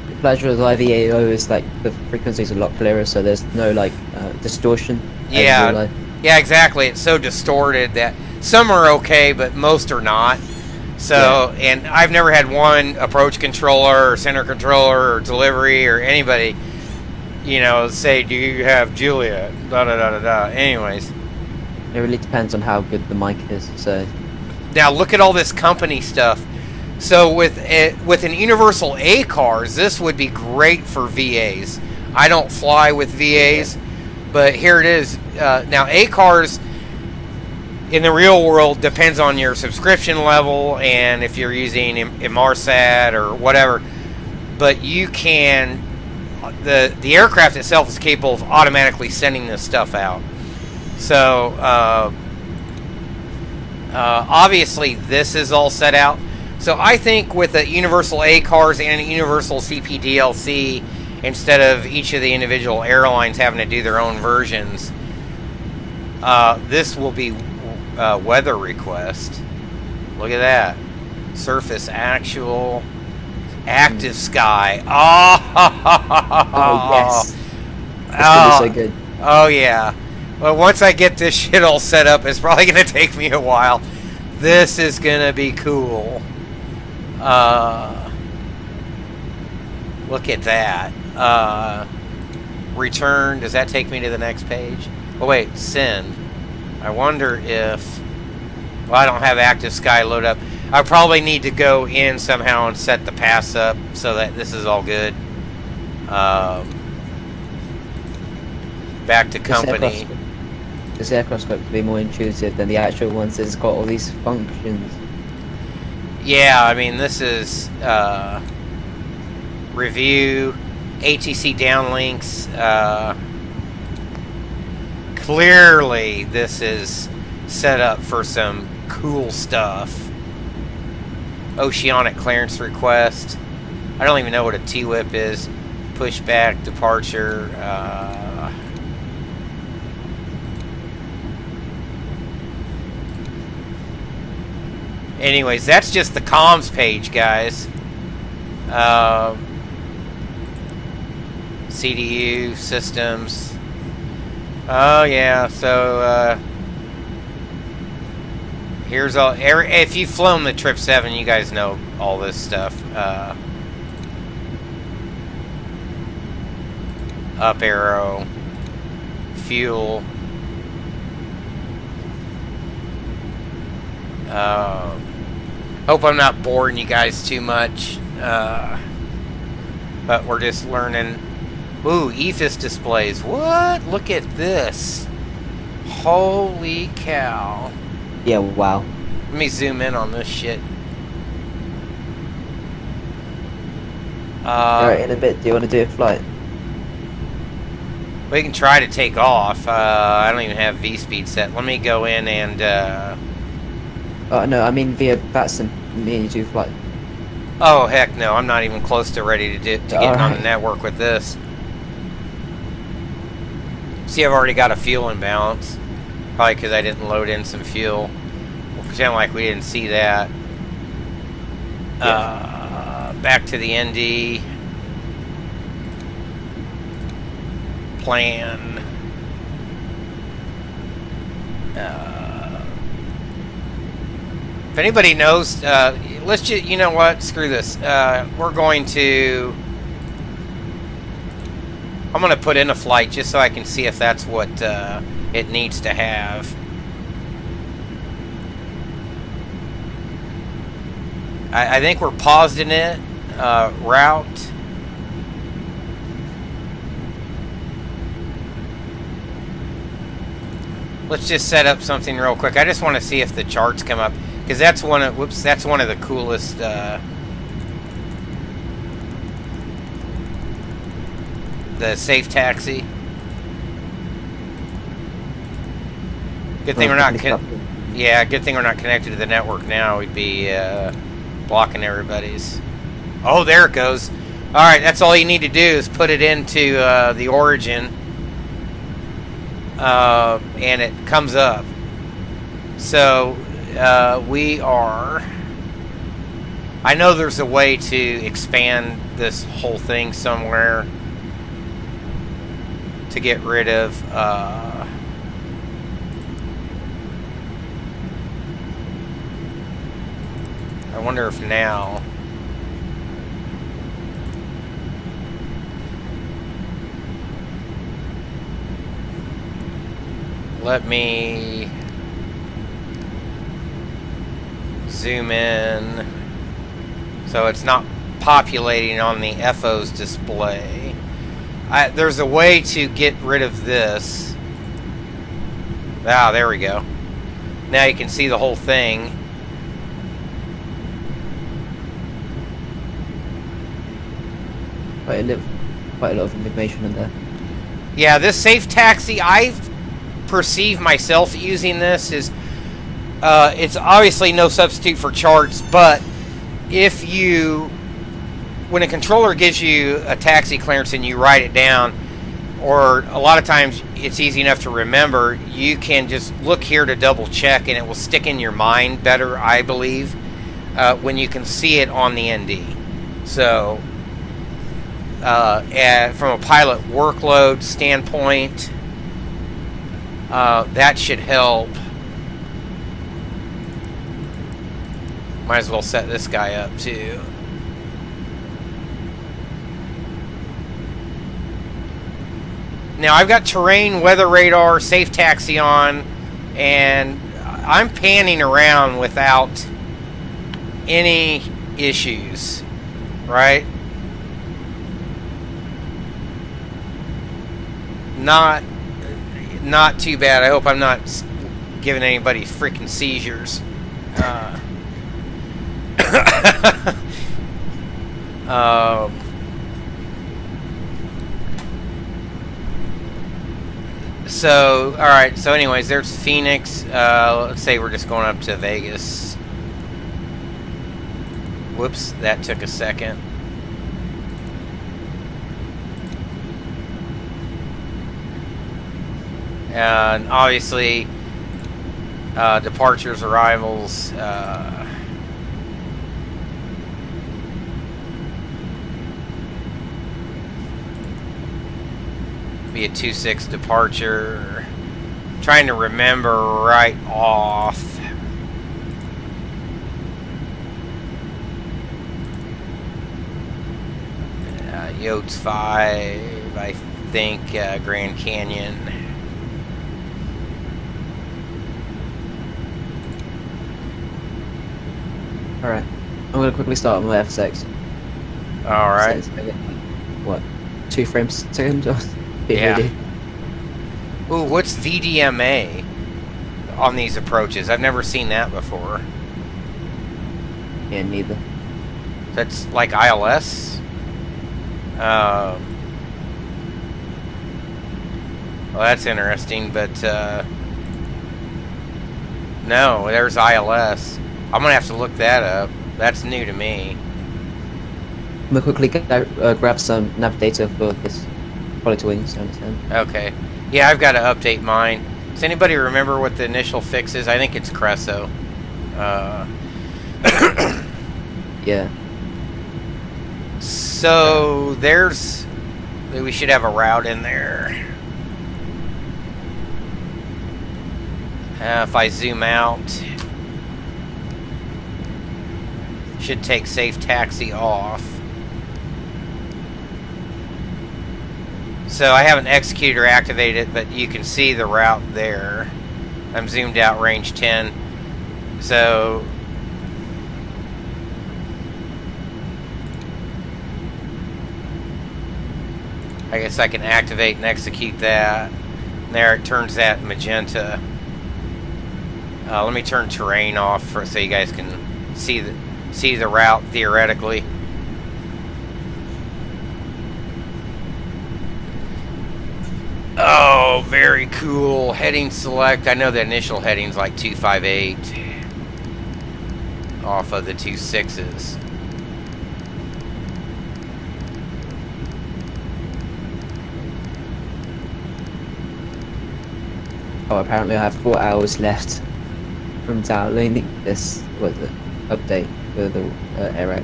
The pleasure of live EAO is like the frequency is a lot clearer, so there's no like distortion.
Yeah, yeah, exactly. It's so distorted that some are okay, but most are not. So, and I've never had one approach controller or center controller or delivery or anybody, you know, say, "Do you have Juliet?" Da da da da da. Anyways,
it really depends on how good the mic is. So
now look at all this company stuff. So with an universal A cars, this would be great for VAs. I don't fly with VAs, but here it is. Now A cars in the real world depends on your subscription level and if you're using Inmarsat or whatever. But you can, the aircraft itself is capable of automatically sending this stuff out. So obviously this is all set out. So I think with a universal A cars and a universal CPDLC, instead of each of the individual airlines having to do their own versions, this will be weather request. Look at that. Surface actual. Active sky.
oh yes.
Oh,
so good.
Oh yeah. Well, once I get this shit all set up, it's probably going to take me a while. This is going to be cool. Look at that. Return. Does that take me to the next page? Oh wait, send. I wonder if... Well, I don't have active sky load up. I probably need to go in somehow and set the pass up so that this is all good. Back to company.
This aircraft's got to be more intuitive than the actual ones. It's got all these functions.
Yeah, I mean, this is review, ATC downlinks. Clearly, this is set up for some cool stuff. Oceanic clearance request. I don't even know what a TWIP is. Pushback, departure. Anyways, that's just the comms page, guys. CDU systems. Oh yeah, so here's all. If you've flown the 777, you guys know all this stuff. Up arrow, fuel. Hope I'm not boring you guys too much, but we're just learning. Ooh, EFIS displays. What? Look at this. Holy cow.
Yeah, wow.
Let me zoom in on this shit.
Alright, in a bit, do you want to do a flight?
We can try to take off. I don't even have V-speed set. Let me go in and...
Oh, no, I mean via VATSIM. Me and you do flight.
Oh, heck no. I'm not even close to ready to get on the network with this. See, I've already got a fuel imbalance. Probably because I didn't load in some fuel. We'll pretend like we didn't see that. Yeah. Back to the ND. Plan. If anybody knows, let's just, you know what, screw this. We're going to, I'm going to put in a flight just so I can see if that's what it needs to have. I think we're paused in it. Route. Let's just set up something real quick. I just want to see if the charts come up. Because that's one of, whoops, that's one of the coolest, the safe taxi. Good thing we're not, yeah, good thing we're not connected to the network now. We'd be blocking everybody's. Oh, there it goes. All right, that's all you need to do is put it into the origin. and it comes up. So we are. I know there's a way to expand this whole thing somewhere to get rid of. I wonder if now. Let me zoom in so it's not populating on the FO's display. There's a way to get rid of this. Ah, there we go. Now you can see the whole thing.
Quite a lot of information in there.
Yeah, this safe taxi, I perceive myself using this is it's obviously no substitute for charts, but if you, when a controller gives you a taxi clearance and you write it down, or a lot of times it's easy enough to remember, you can just look here to double check and it will stick in your mind better, I believe, when you can see it on the ND. So from a pilot workload standpoint, that should help. Might as well set this guy up too. Now I've got terrain, weather radar, safe taxi on, and I'm panning around without any issues, right? Not too bad. I hope I'm not giving anybody freaking seizures. So, alright, so anyways, there's Phoenix. Let's say we're just going up to Vegas. Whoops, that took a second. And obviously, departures, arrivals, be a 2-6 departure. Trying to remember right off. Yotes 5, I think, Grand Canyon.
Alright, I'm going to quickly start on my F6.
Alright.
What, 2 frames a second?
Yeah. Ooh, what's VDMA on these approaches? I've never seen that before.
Yeah, neither.
That's like ILS? Well, that's interesting, but no, there's ILS. I'm gonna have to look that up. That's new to me.
I'm gonna quickly grab some nav data for this quality wings. I understand.
Okay. Yeah, I've got to update mine. Does anybody remember what the initial fix is? I think it's Creso.
Yeah.
So there's. We should have a route in there. If I zoom out, should take safe taxi off. So I haven't executed or activated it, but you can see the route there. I'm zoomed out, range 10. So I guess I can activate and execute that. There, it turns that magenta. Let me turn terrain off so you guys can see the route theoretically. Oh, very cool. Heading select. I know the initial heading's like 258 off of the 26s.
Oh, apparently I have 4 hours left from downloading this update for the air.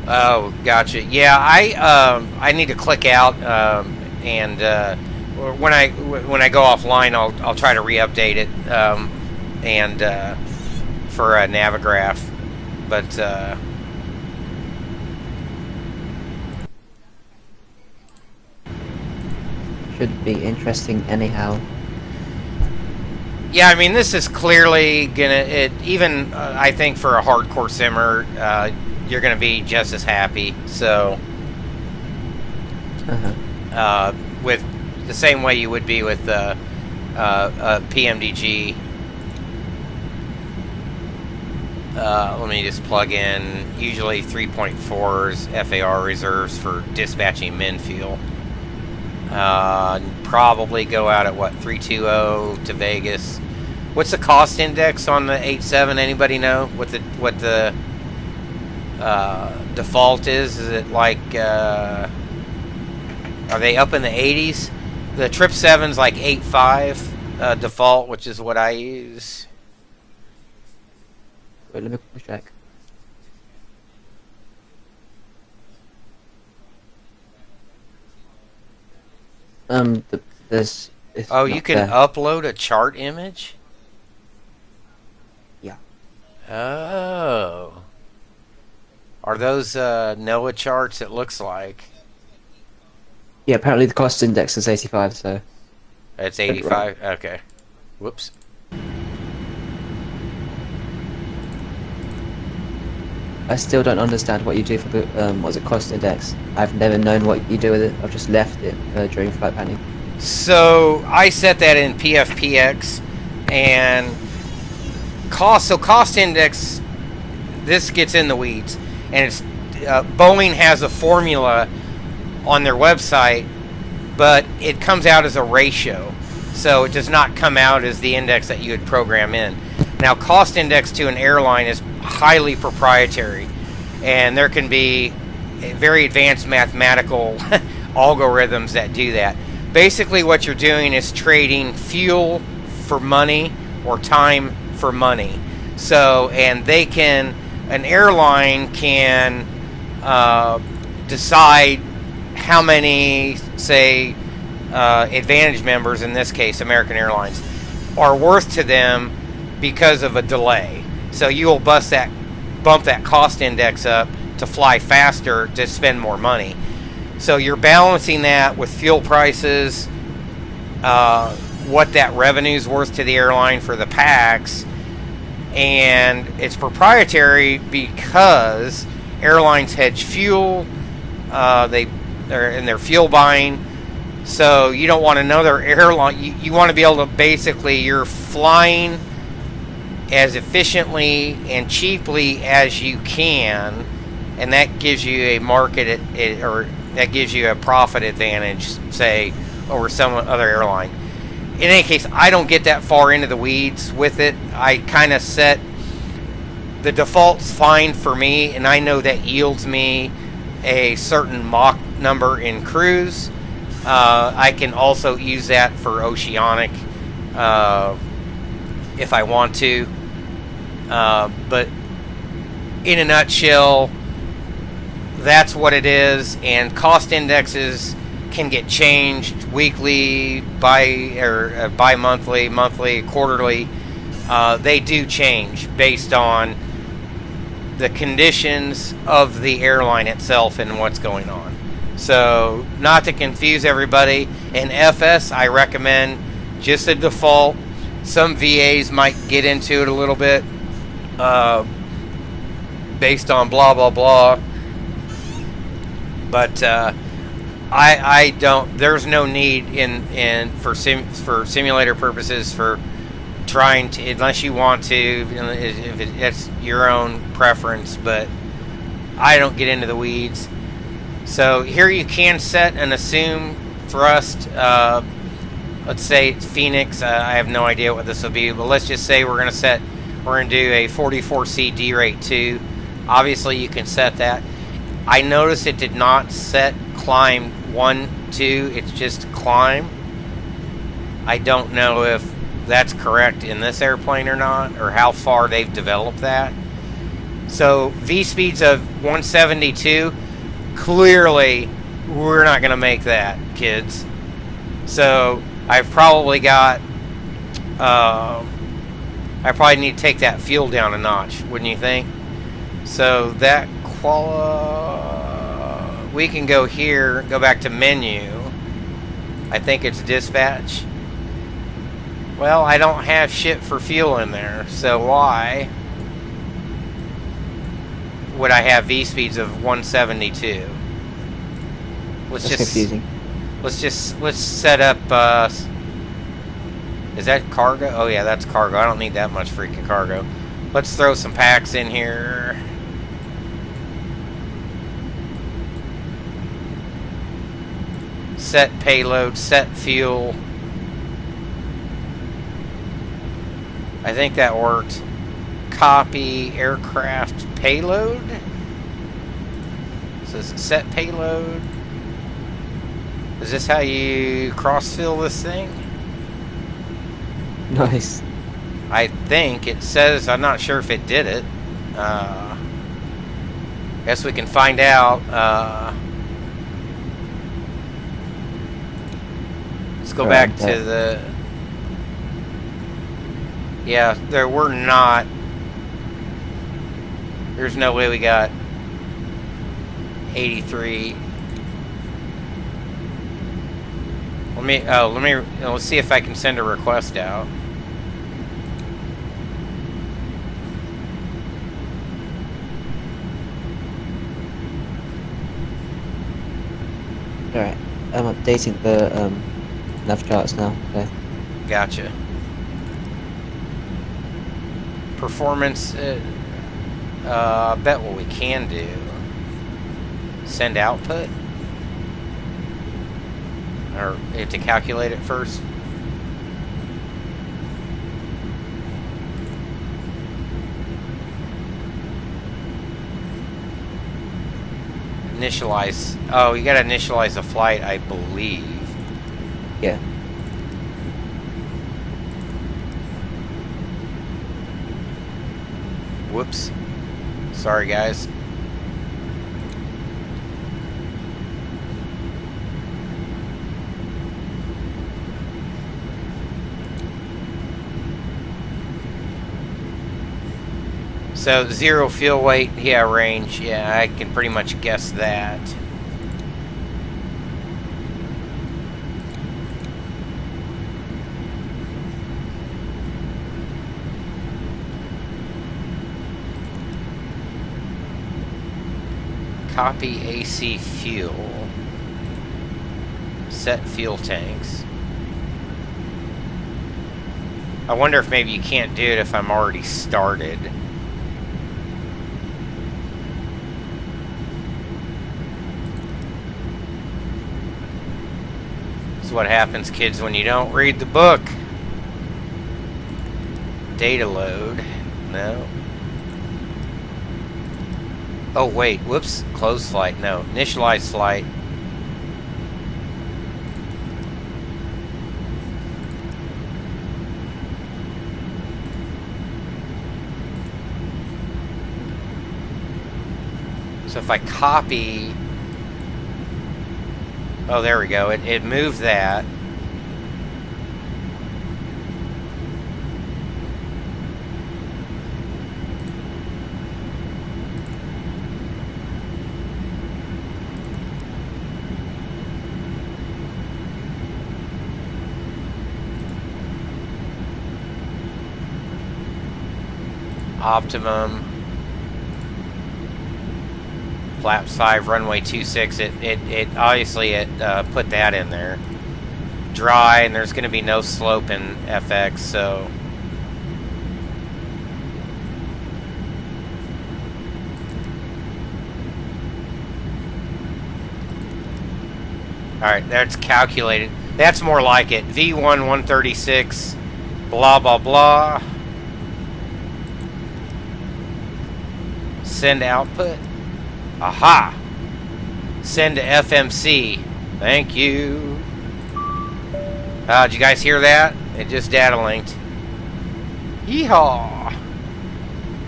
Oh, gotcha. Yeah, I need to click out and when I go offline, I'll try to re-update it and for Navigraph, but
should be interesting anyhow.
yeah, I mean, this is clearly gonna even I think for a hardcore simmer, you're gonna be just as happy. So with the same way you would be with PMDG. Let me just plug in usually 3.4's FAR reserves for dispatching min fuel. Probably go out at what, 320 to Vegas. What's the cost index on the 87? Anybody know what the default is? Is it like are they up in the 80s? The 777's like 8.5 default, which is what I use.
Wait, let me quickly check. This.
Oh, you can upload a chart image?
Yeah.
Oh. Are those NOAA charts, it looks like?
Yeah, apparently the cost index is 85, so...
It's 85? Okay. Whoops.
I still don't understand what you do for the, what's it, cost index. I've never known what you do with it. I've just left it during flight planning.
So I set that in PFPX, and cost index, this gets in the weeds, and it's Boeing has a formula on their website, but it comes out as a ratio, so it does not come out as the index that you would program in. Now, cost index to an airline is highly proprietary, and there can be very advanced mathematical algorithms that do that. Basically, what you're doing is trading fuel for money or time for money. So, and an airline can decide how many, say, Advantage members, in this case American Airlines, are worth to them because of a delay. So you will bump that cost index up to fly faster to spend more money. So you're balancing that with fuel prices, what that revenue is worth to the airline for the packs, and it's proprietary because airlines hedge fuel, they're in their fuel buying. So you don't want another airline. You want to be able to basically, you're flying as efficiently and cheaply as you can, and that gives you a market or that gives you a profit advantage, say, over some other airline. In any case, I don't get that far into the weeds with it. I kind of set the default's fine for me, and I know that yields me a certain Mach number in cruise. I can also use that for oceanic if I want to. But in a nutshell, that's what it is. And cost indexes can get changed weekly, bi-monthly, monthly, quarterly. They do change based on the conditions of the airline itself and what's going on. So, not to confuse everybody, in FS, I recommend just a default. Some VAs might get into it a little bit based on blah, blah, blah. But I don't, there's no need for simulator purposes for trying to, unless you want to, if that's your own preference, but I don't get into the weeds. So here you can set and assume thrust. Let's say it's Phoenix. I have no idea what this will be, but let's just say we're going to do a 44C D rate 2. Obviously you can set that. I noticed it did not set climb 1, 2. It's just climb. I don't know if that's correct in this airplane or not, or how far they've developed that. So V speeds of 172, clearly we're not going to make that, kids. So I've probably got, I probably need to take that fuel down a notch, wouldn't you think? So that we can go here, go back to menu. I think it's dispatch. Well, I don't have shit for fuel in there, so why would I have V speeds of 172? Let's
confusing.
Let's set up. Is that cargo? Oh yeah, that's cargo. I don't need that much freaking cargo. Let's throw some packs in here. Set payload, set fuel. I think that worked. Copy aircraft payload. So is it set payload? Is this how you cross-fill this thing?
Nice.
I think it says, I'm not sure if it did it. Guess we can find out. Let's go back to the... Yeah, there were not... There's no way we got 83. Let's see if I can send a request out.
Alright, I'm updating the nav charts now. Okay.
Gotcha. Performance, bet what we can do. Send output? Or you have to calculate it first? Initialize. Oh, you gotta initialize a flight, I believe.
Yeah.
Whoops. Sorry, guys. So, 0 fuel weight, yeah, range. Yeah, I can pretty much guess that. Copy AC fuel. Set fuel tanks. I wonder if maybe you can't do it if I'm already started. This is what happens, kids, when you don't read the book. Data load. No. Oh, wait. Whoops. Close flight. No. Initialize flight. So if I copy... Oh, there we go. It moved that. Optimum. Flaps 5, runway 26. It obviously put that in there. Dry, and there's going to be no slope in FX, so. Alright, that's calculated. That's more like it. V1 136, blah, blah, blah. Send output. Aha! Send to FMC. Thank you. Did you guys hear that? It just data linked. Yeehaw!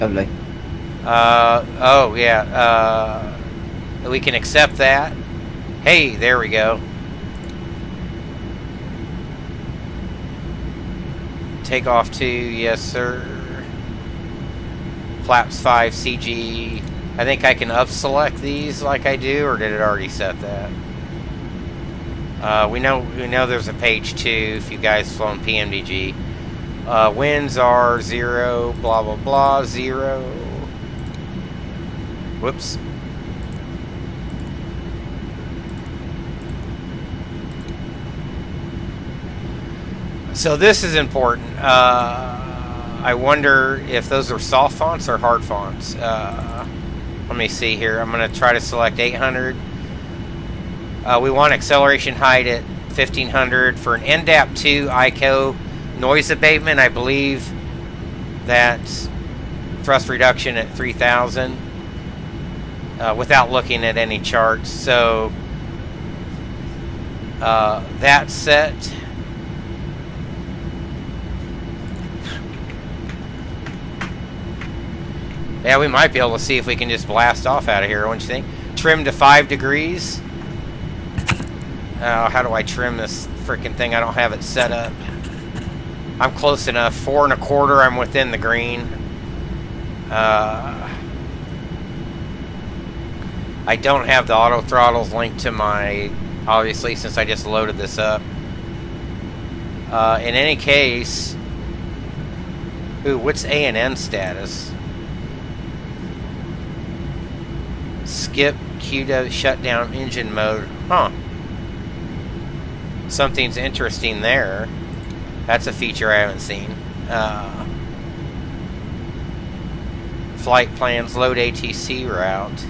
Lovely.
Oh yeah. We can accept that. Hey, there we go. Take off 2, yes sir. Flaps 5 CG. I think I can up select these like I do, or did it already set that? We know there's a page 2 if you guys flown PMDG. Winds are 0, blah blah blah, 0. Whoops. So this is important. I wonder if those are soft fonts or hard fonts. Let me see here. I'm going to try to select 800. We want acceleration height at 1500 for an NDAP 2 ICO noise abatement. I believe that's thrust reduction at 3000 without looking at any charts. So that's set. Yeah, we might be able to see if we can just blast off out of here, don't you think? Trim to 5 degrees. Oh, how do I trim this freaking thing? I don't have it set up. I'm close enough. 4 1/4, I'm within the green. I don't have the auto throttles linked to my, obviously, since I just loaded this up. In any case, ooh, what's ANN status? Skip Q to shut down engine mode. Huh. Something's interesting there. That's a feature I haven't seen. Flight plans, load ATC route.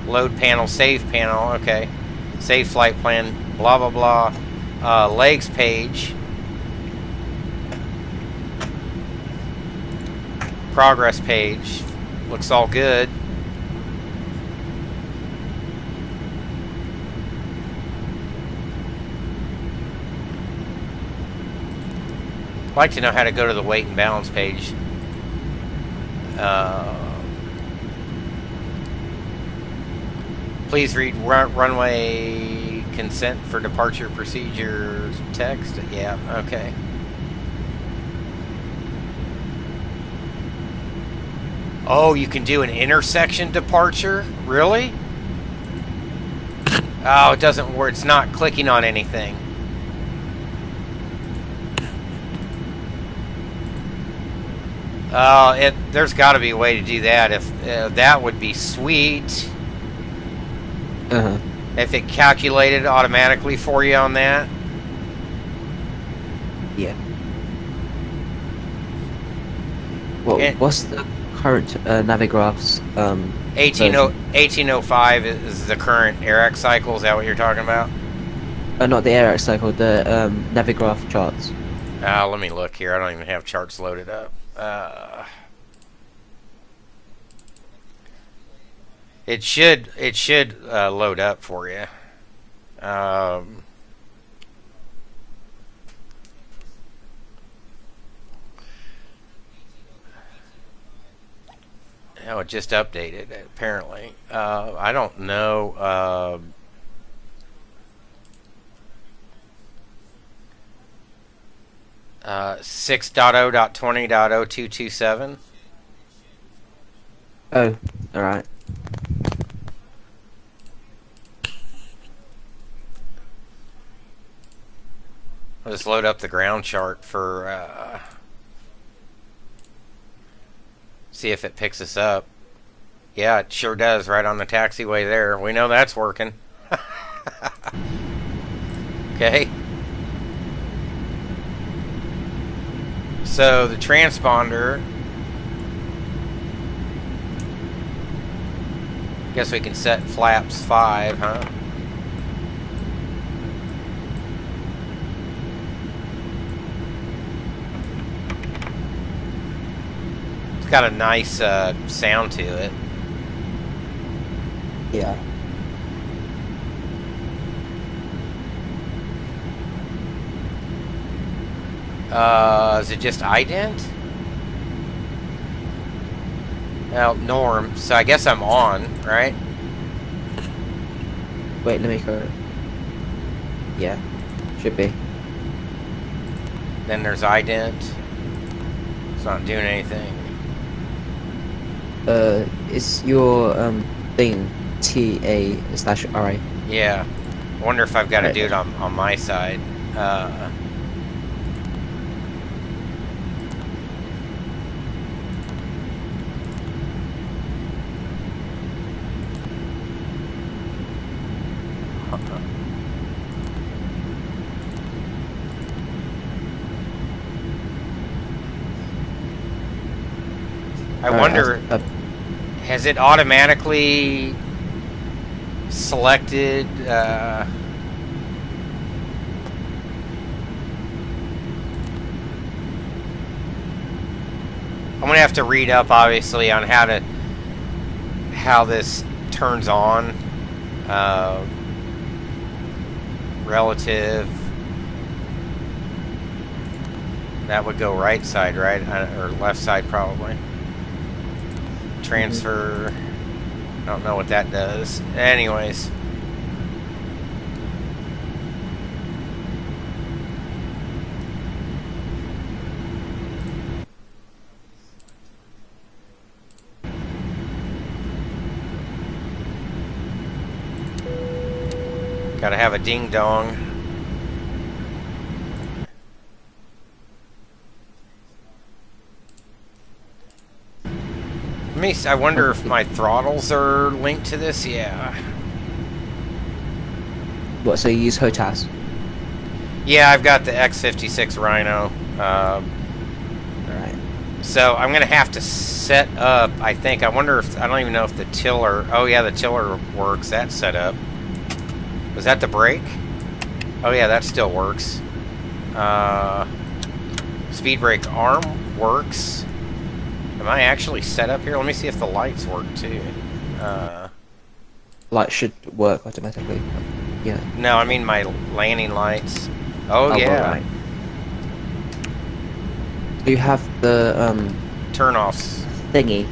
Load panel, save panel, okay. Save flight plan, blah blah blah. Legs page. Progress page. Looks all good. I'd like to know how to go to the weight and balance page. Please read runway consent for departure procedure text. Yeah, okay. Oh, you can do an intersection departure? Really? Oh, it doesn't work. It's not clicking on anything. There's got to be a way to do that. If that would be sweet. If it calculated automatically for you on that.
Yeah. Well, what's the current Navigraphs?
1805 is the current AirX cycle. Is that what you're talking about?
Not the AirX cycle. The Navigraph charts.
Let me look here. I don't even have charts loaded up. It should load up for you. Oh, it just updated apparently. I don't know. 6.0.20.0227.
Oh, all right.
I'll just load up the ground chart for see if it picks us up. Yeah, it sure does, right on the taxiway there. We know that's working. Okay. So the transponder, guess we can set flaps 5, huh? It's got a nice sound to it.
Yeah.
Is it just ident? Well, norm. So I guess I'm on, right?
Wait, let me go. Yeah, should be.
Then there's ident. It's not doing anything.
Is your thing TA/RA?
Yeah. I wonder if I've got to
Right.
do it on my side. I wonder, has it automatically selected? I'm gonna have to read up, obviously, on how this turns on. Relative. That would go right side, right? Or left side, probably. Transfer. I don't know what that does. Anyways. Gotta have a ding dong. I wonder if my throttles are linked to this. Yeah.
What? So you use HOTAS?
Yeah, I've got the X56 Rhino.
Alright.
So I'm gonna have to set up. I think. I wonder if I don't even know if the tiller. Oh yeah, the tiller works. That's set up. Was that the brake? Oh yeah, that still works. Speed brake arm works. Am I actually set up here? Let me see if the lights work too.
Light should work automatically. Yeah.
No, I mean my landing lights. Oh yeah.
Right. Do you have the
Turn offs.
thingy?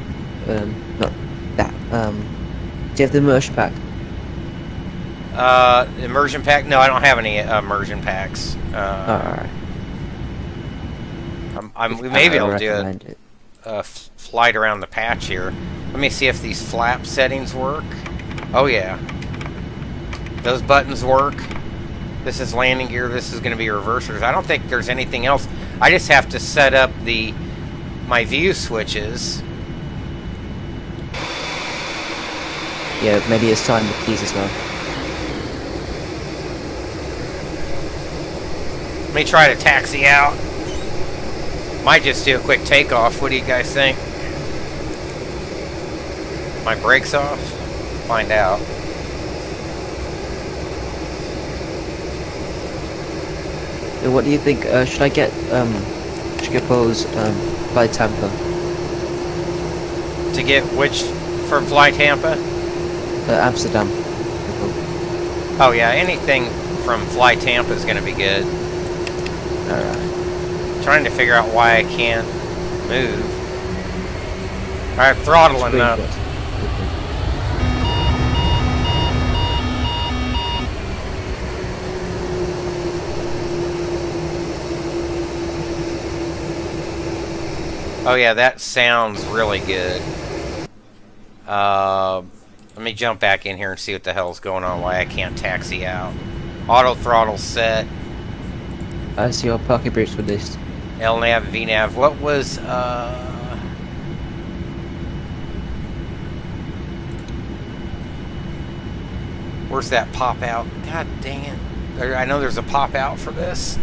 Not that. Do you have the immersion pack?
Immersion pack? No, I don't have any immersion packs.
Alright.
We may be able to do
recommend it.
a flight around the patch here. Let me see if these flap settings work. Oh yeah. Those buttons work. This is landing gear. This is going to be reversers. I don't think there's anything else. I just have to set up my view switches.
Yeah, maybe assign the keys as well.
Let me try to taxi out. Might just do a quick takeoff. What do you guys think? My brakes off? Find out.
So what do you think? Should I get Chicago's by Tampa?
To get which from Fly Tampa?
Amsterdam.
Oh yeah, anything from Fly Tampa is going to be good.
Alright.
Trying to figure out why I can't move. Alright, throttling up. Oh yeah, that sounds really good. Let me jump back in here and see what the hell's going on, why I can't taxi out. Auto throttle set.
I see your parking brakes with this.
LNAV, VNAV. What was, where's that pop out? God dang it. I know there's a pop out for this.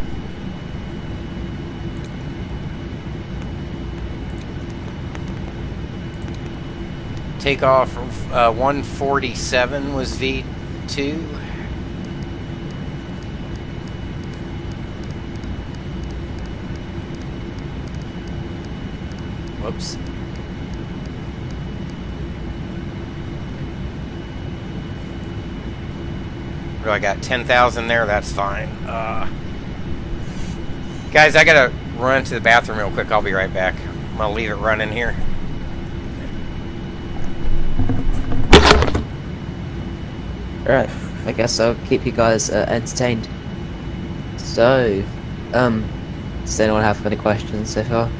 Takeoff 147 was V2. Whoops. I got 10,000 there. That's fine. Guys, I gotta run to the bathroom real quick. I'll be right back. I'm gonna leave it running here.
Alright, I guess I'll keep you guys entertained. So, does anyone have any questions so far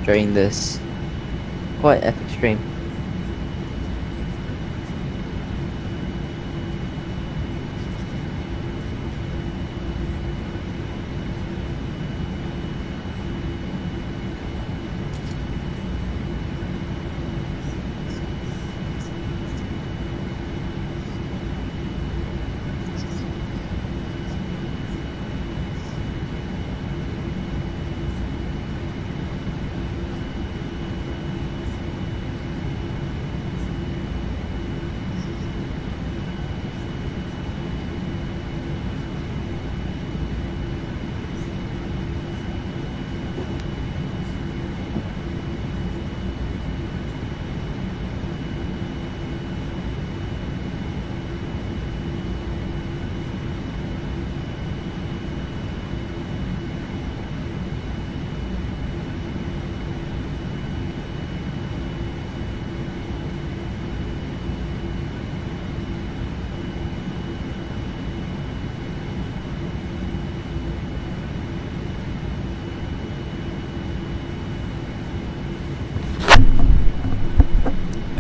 during this quite epic stream?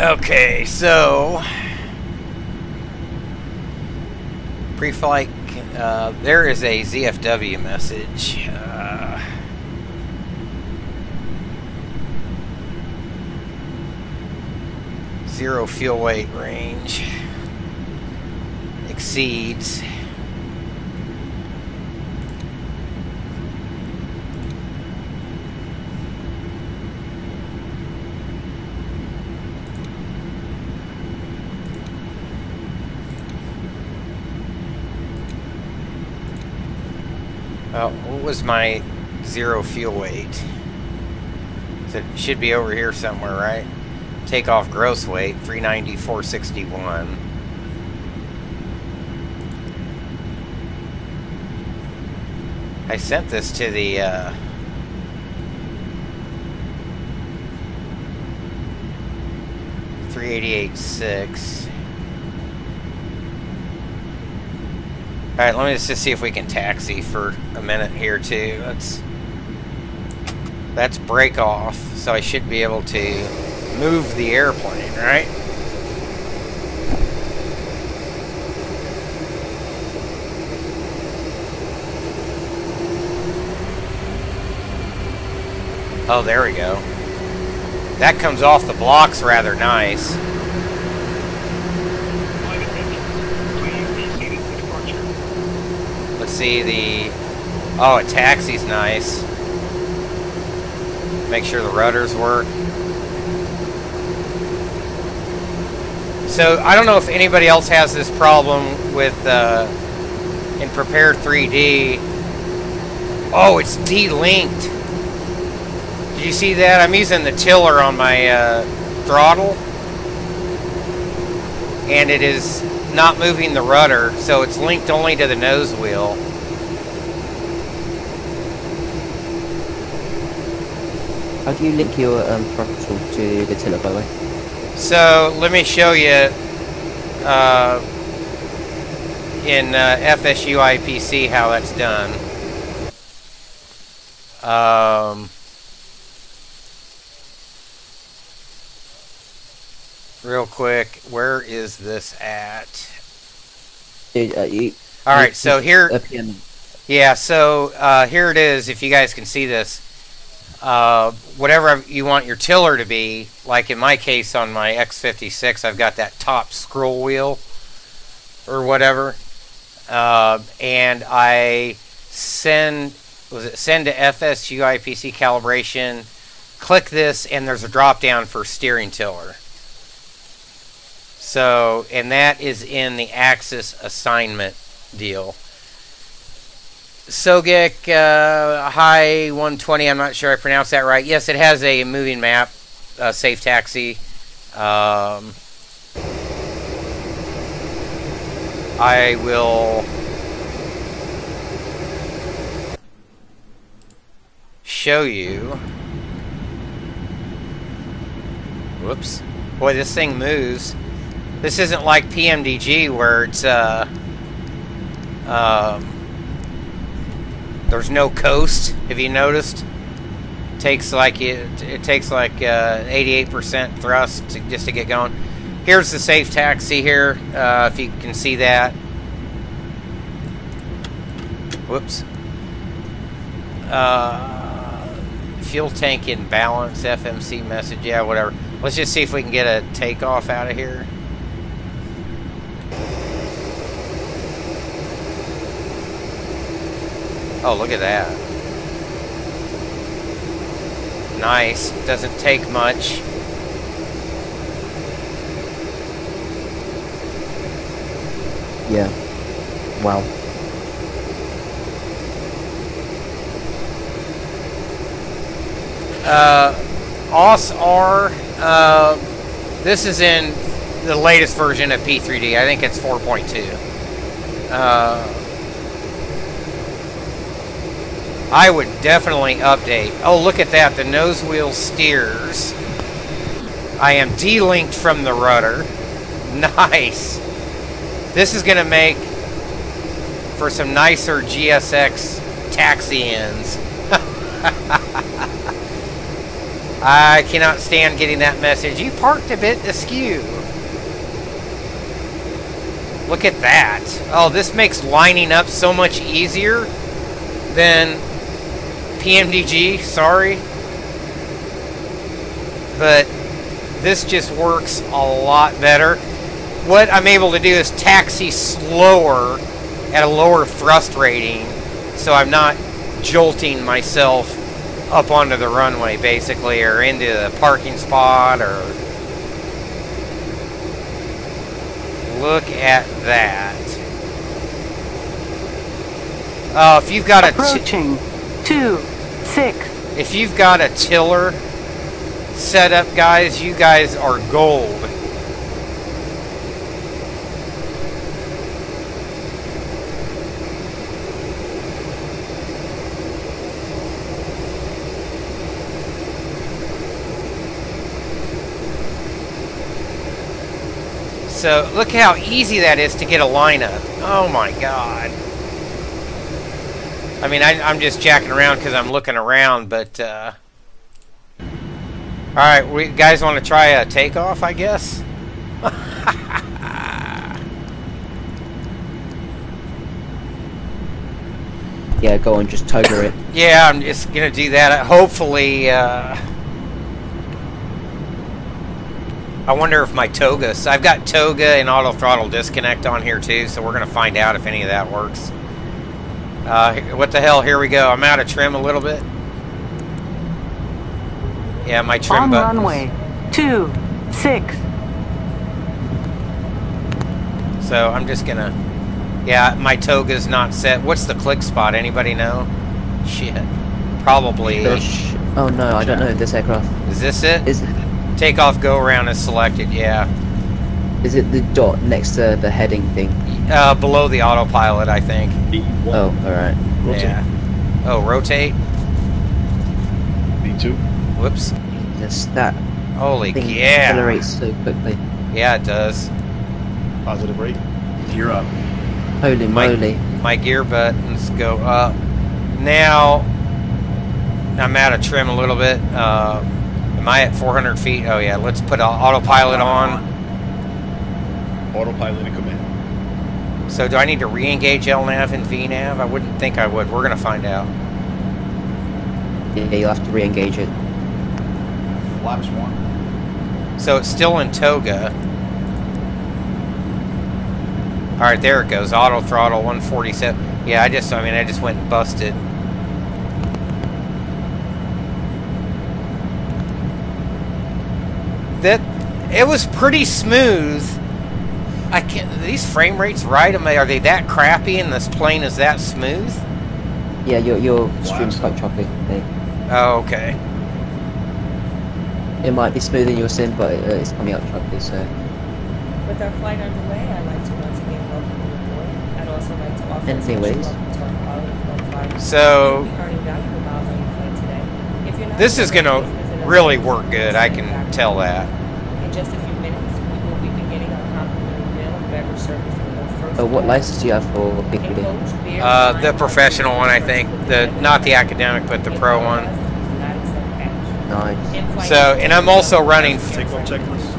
Okay, so pre-flight, there is a ZFW message. Zero fuel weight range exceeds. What was my zero fuel weight? So it should be over here somewhere, right? Takeoff gross weight, 390,461. I sent this to the 388.6. Alright, let me just see if we can taxi for a minute here too. That's break off, so I should be able to move the airplane, right? Oh, there we go. That comes off the blocks rather nice. Let's see the... Oh, a taxi's nice. Make sure the rudders work. So, I don't know if anybody else has this problem with, in Prepare 3D. Oh, it's de-linked. Did you see that? I'm using the tiller on my throttle. And it is not moving the rudder, so it's linked only to the nose wheel.
How do you link your throttle to the tiller, by the way?
So let me show you in FSU IPC how that's done. Real quick, where is this at?
Dude,
all right, so here, yeah, so here it is. If you guys can see this, whatever you want your tiller to be, like in my case on my X56, I've got that top scroll wheel or whatever, and I send to FSU IPC calibration. Click this, and there's a drop down for steering tiller. So, and that is in the axis assignment deal. Sogek High 120, I'm not sure I pronounced that right. Yes, it has a moving map, safe taxi. I will show you. Whoops. Boy, this thing moves. This isn't like PMDG where it's there's no coast. Have you noticed? It takes like 88% thrust just to get going. Here's the safe taxi here, if you can see that. Whoops. Fuel tank in balance, FMC message, yeah, whatever. Let's just see if we can get a takeoff out of here. Oh, look at that. Nice. Doesn't take much.
Yeah. Wow.
OSR, this is in the latest version of P3D. I think it's 4.2. I would definitely update. Oh, look at that. The nose wheel steers. I am delinked from the rudder. Nice. This is going to make for some nicer GSX taxi ends. I cannot stand getting that message. You parked a bit askew. Look at that. Oh, this makes lining up so much easier than PMDG. Sorry. But this just works a lot better. What I'm able to do is taxi slower at a lower thrust rating, so I'm not jolting myself up onto the runway, basically, or into the parking spot, or... Look at that. Oh, if you've got
approaching 26.
If you've got a tiller set up, guys, you guys are gold. So look how easy that is to get a lineup. Oh my god. I mean, I'm just jacking around because I'm looking around, but alright, we guys want to try a takeoff, I guess?
Yeah, go on, just toga it.
Yeah, I'm just gonna do that. Hopefully, I wonder if my toga... So I've got toga and auto throttle disconnect on here too, so we're going to find out if any of that works. What the hell, here we go. I'm out of trim a little bit. Yeah, my trim buttons.
On runway 26.
So I'm just going to... Yeah, my toga's not set. What's the click spot? Anybody know? Shit. Probably...
Oh no, I don't know this aircraft.
Is this it?
Is it?
Takeoff go around is selected, yeah.
Is it the dot next to the heading thing?
Below the autopilot, I think.
B1.
Oh, alright.
Rotate.
Yeah. Oh, rotate?
B2.
Whoops.
Just that
Holy
thing
yeah.
accelerates so quickly.
Yeah, it does.
Positive rate. Gear up.
Holy moly.
My gear buttons go up. Now, I'm out of trim a little bit. Am I at 400 feet? Oh yeah, let's put autopilot on.
Autopilot in command.
So do I need to re-engage LNAV and VNAV? I wouldn't think I would. We're going to find out.
Yeah, you'll have to re-engage it.
Flaps 1.
So it's still in toga. Alright, there it goes. Auto throttle 147. Yeah, I just went and busted. It was pretty smooth. These frame rates right? Are they that crappy and this plane is that smooth?
Yeah, your stream's quite choppy. Okay.
Oh, okay.
It might be smooth in your sim, but it's coming out choppy, so...
With our flight underway, I'd like to once again welcome you aboard. I'd also like to offer
Anyways.
So...
earning valuable miles on your flight today.
This is going to really work good. I can tell that.
In just a few minutes, we will be beginning our complimentary meal and beverage service for the first.
What license do you have for Piccadilly?
The professional one, I think. Not the academic, but the pro one.
Nice.
So, and I'm also running.
Take-off checklist.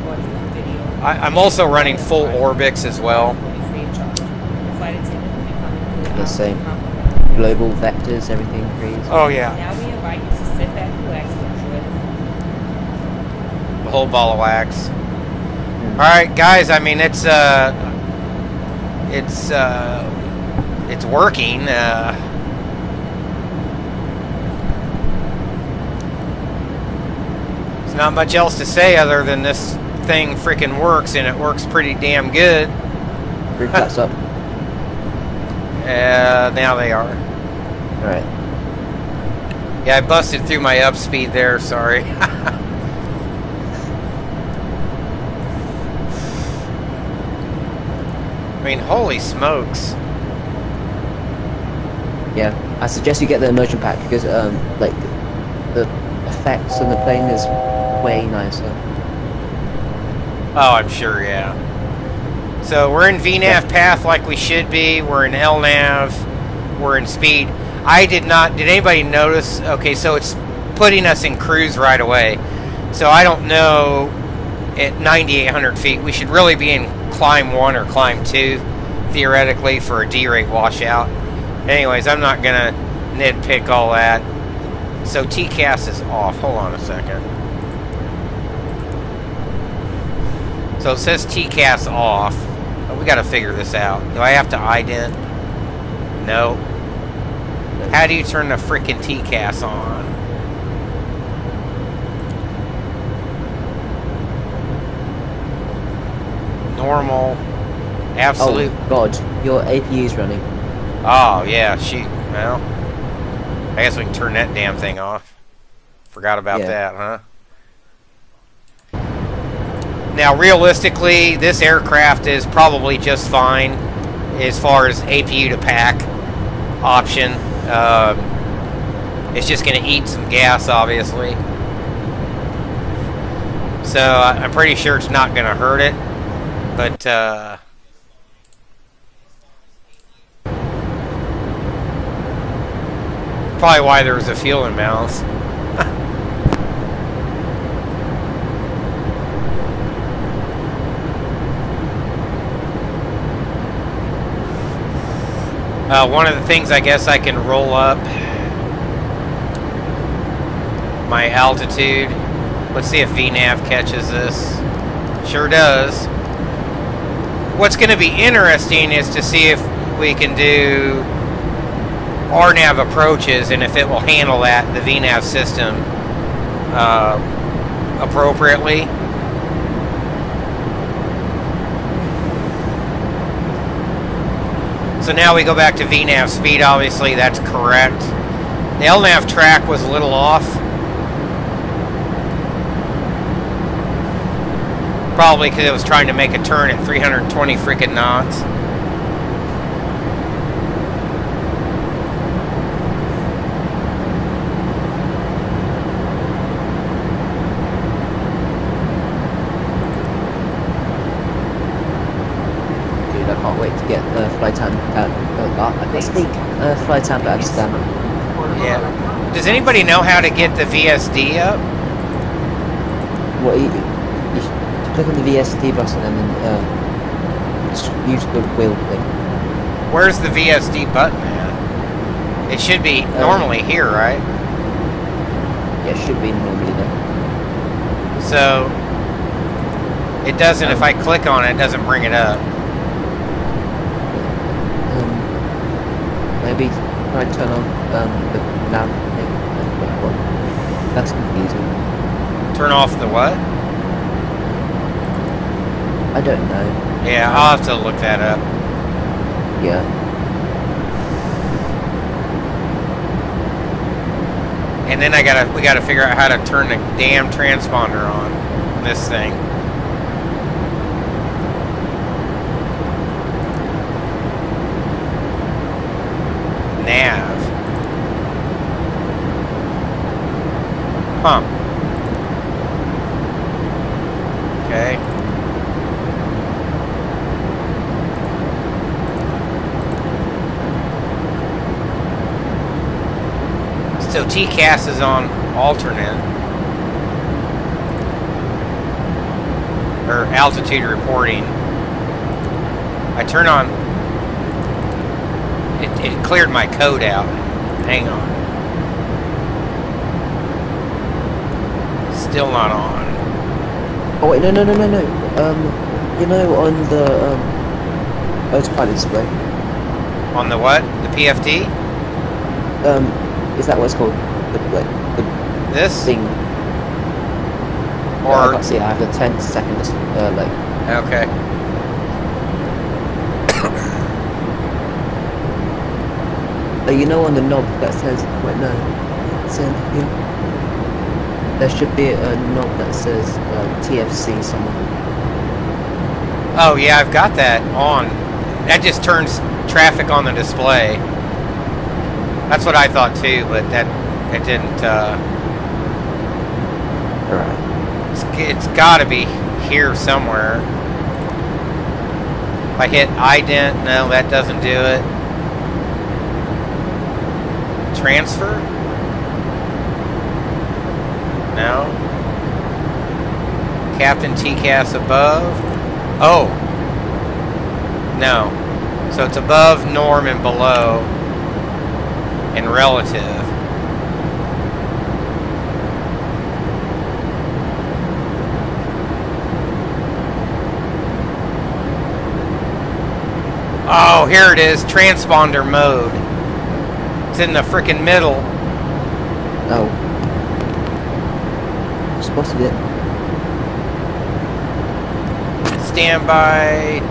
I'm also running full ORBX as well.
The same. Global vectors, everything agrees.
Oh yeah.
Now we invite you to sit back, relax, and enjoy
The whole ball of wax. All right, guys. I mean, it's working. There's not much else to say other than this thing freaking works, and it works pretty damn good.
Three flaps up.
Now they are.
Alright.
Yeah, I busted through my up speed there. Sorry. I mean, holy smokes.
Yeah, I suggest you get the immersion pack because like the effects on the plane is way nicer.
Oh, I'm sure, yeah. So we're in VNAV path like we should be. We're in LNAV. We're in speed. Did anybody notice? Okay, so it's putting us in cruise right away. So I don't know, at 9,800 feet, we should really be in climb 1 or climb 2, theoretically, for a D-rate washout. Anyways, I'm not going to nitpick all that. So TCAS is off. Hold on a second. So it says TCAS off. We got to figure this out. Do I have to ident? No. How do you turn the frickin' TCAS on? Normal. Absolute.
Oh god, your APU is running.
Oh, yeah, shoot. Well, I guess we can turn that damn thing off. Forgot about that, huh? Now, realistically, this aircraft is probably just fine as far as APU to pack option. It's just going to eat some gas, obviously. So, I'm pretty sure it's not going to hurt it. But, probably why there was a fuel imbalance. One of the things I guess I can roll up my altitude. Let's see if VNAV catches this. Sure does. What's going to be interesting is to see if we can do RNAV approaches and if it will handle that, the VNAV system, appropriately. So now we go back to VNAV speed, obviously that's correct. The LNAV track was a little off. Probably because it was trying to make a turn at 320 freaking knots.
Dude, I can't wait to get flight time flight time to Amsterdam.
Yeah. Does anybody know how to get the VSD up?
Well, you click on the VSD button and then just use the wheel thing.
Where's the VSD button at? It should be normally here, right?
Yeah, it should be normally there.
So it doesn't, if I click on it, it doesn't bring it up.
Maybe try to turn on the nav thing. That's confusing.
Turn off the what?
I don't know.
Yeah, I'll have to look that up.
Yeah.
And then we gotta figure out how to turn the damn transponder on this thing. Nav. Huh. Okay. So TCAS is on alternate. Or altitude reporting. I turn on. It cleared my code out. Hang on. Still not on.
Oh wait, no. You know, on the autopilot display.
On the what? The PFD?
Is that what it's called? The
This?
thing.
Or
I can't see. I have the 10-second like.
okay.
You know, on the knob that says, wait, no, it's in here. There should be a knob that says TFC somewhere.
Oh yeah, I've got that on. That just turns traffic on the display. That's what I thought too, but that it didn't.
Alright.
It's got to be here somewhere. If I hit ident, no, that doesn't do it. Transfer? No. Captain TCAS above? Oh. No. So it's above, norm, and below. And relative. Oh, here it is. Transponder mode. It's in the frickin' middle.
Oh. Spotted it.
Stand by.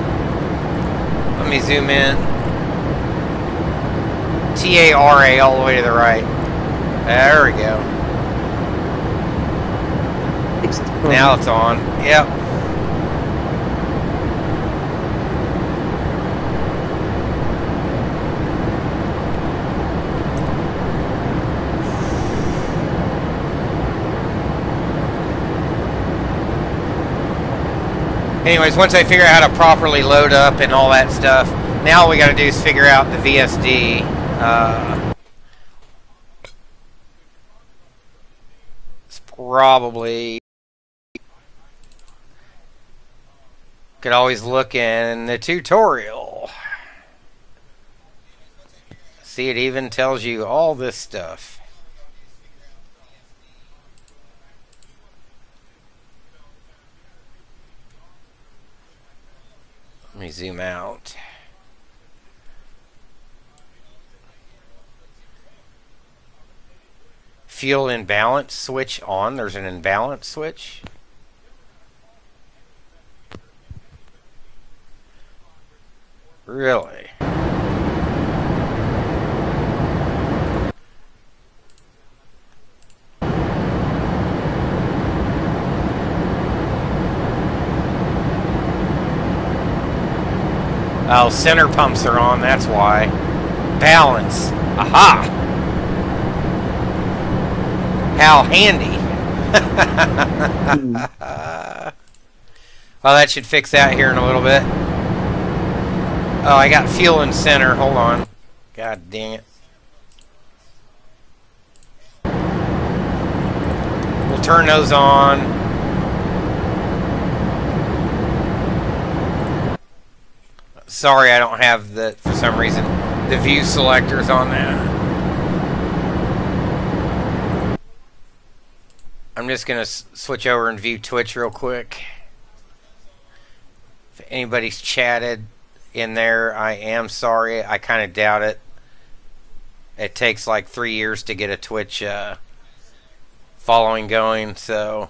Let me zoom in. TARA all the way to the right. There we go. Now it's on. Yep. Anyways, once I figure out how to properly load up and all that stuff, now all we got to do is figure out the VSD. It's probably... Could always look in the tutorial. See, it even tells you all this stuff. Let me zoom out. Fuel imbalance switch on. There's an imbalance switch. Really? Oh, center pumps are on, that's why. Balance. Aha! How handy. Well, that should fix that here in a little bit. Oh, I got fuel in center. Hold on. God dang it. We'll turn those on. Sorry, I don't have the, for some reason, the view selectors on that. I'm just going to switch over and view Twitch real quick. If anybody's chatted in there, I am sorry. I kind of doubt it. It takes like 3 years to get a Twitch following going, so...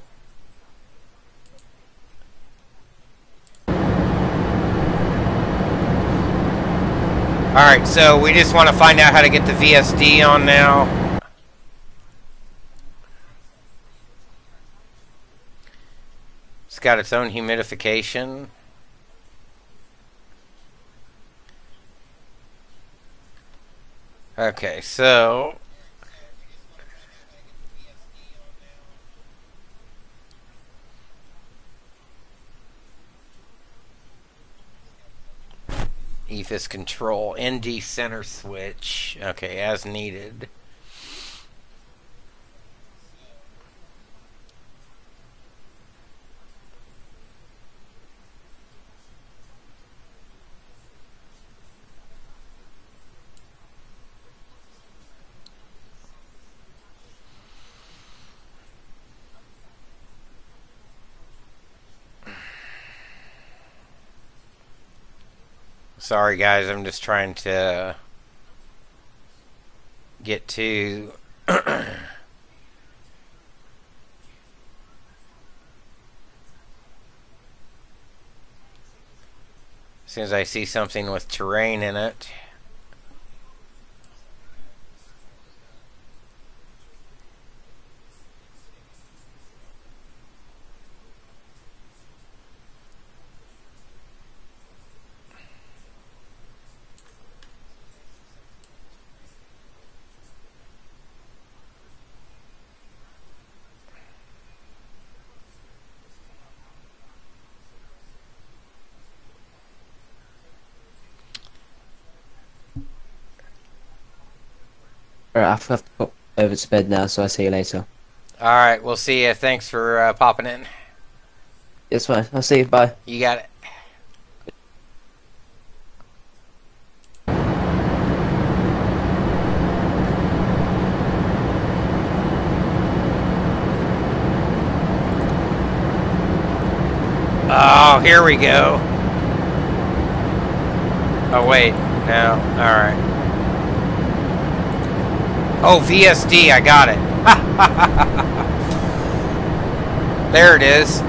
Alright, so we just want to find out how to get the VSD on now. It's got its own humidification. Okay, so... EFIS control, ND center switch. Okay, as needed. Sorry guys, I'm just trying to get to as soon as I see something with terrain in it.
Alright, I have to pop over to bed now, so I'll see you later.
Alright, we'll see you. Thanks for popping in.
It's fine. I'll see you. Bye.
You got it. Oh, here we go. Oh, wait. No. Alright. Oh, VSD, I got it. There it is.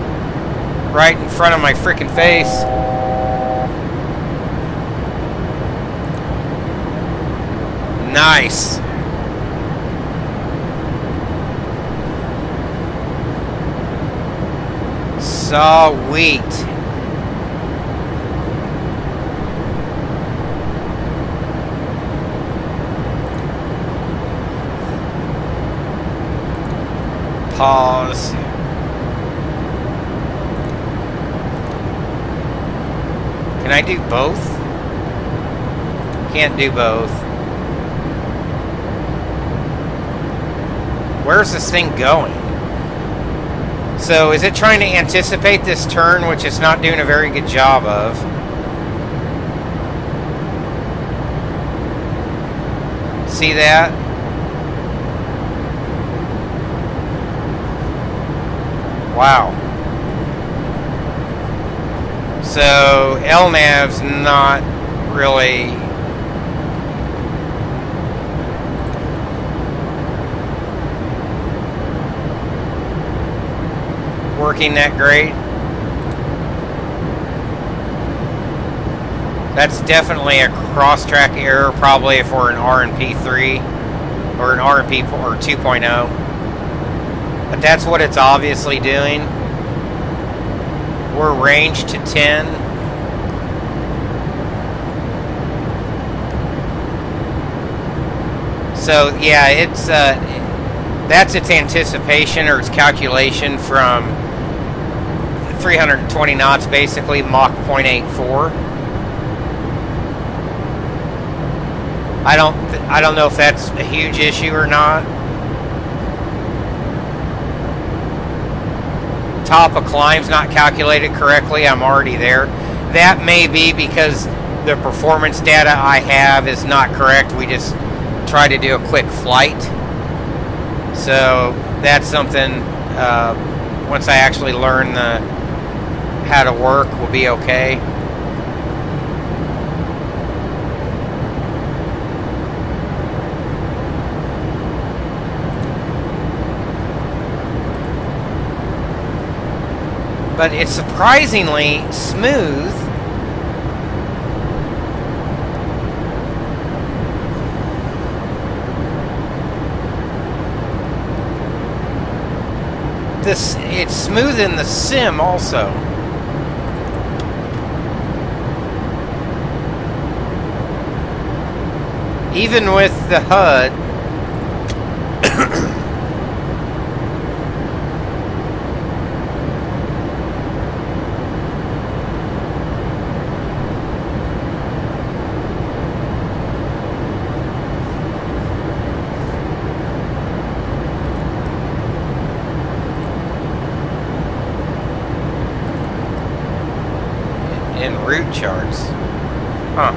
Right in front of my freaking face. Nice. Sweet. Pause. Can I do both? Can't do both. Where's this thing going? So is it trying to anticipate this turn, which it's not doing a very good job of? See that? Wow. So LNAV's not really working that great. That's definitely a cross-track error, probably if we're in RNP3 or an RNP or 2.0. But that's what it's obviously doing. We're ranged to 10. So yeah, it's that's its anticipation or its calculation from 320 knots, basically Mach 0.84. I don't know if that's a huge issue or not. Top of climb's not calculated correctly. I'm already there. That may be because the performance data I have is not correct. We just try to do a quick flight. So that's something, once I actually learn how to work, will be okay. But it's surprisingly smooth. It's smooth in the sim also. Even with the HUD. route charts. Huh.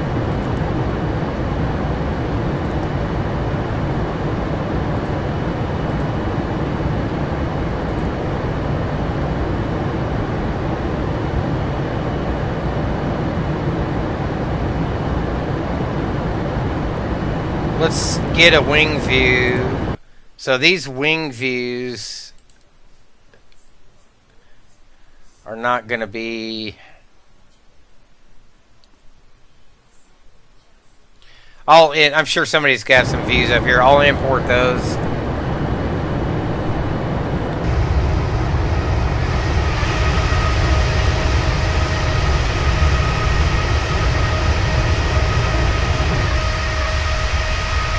Let's get a wing view. So these wing views are not going to be... I'm sure somebody's got some views up here. I'll import those.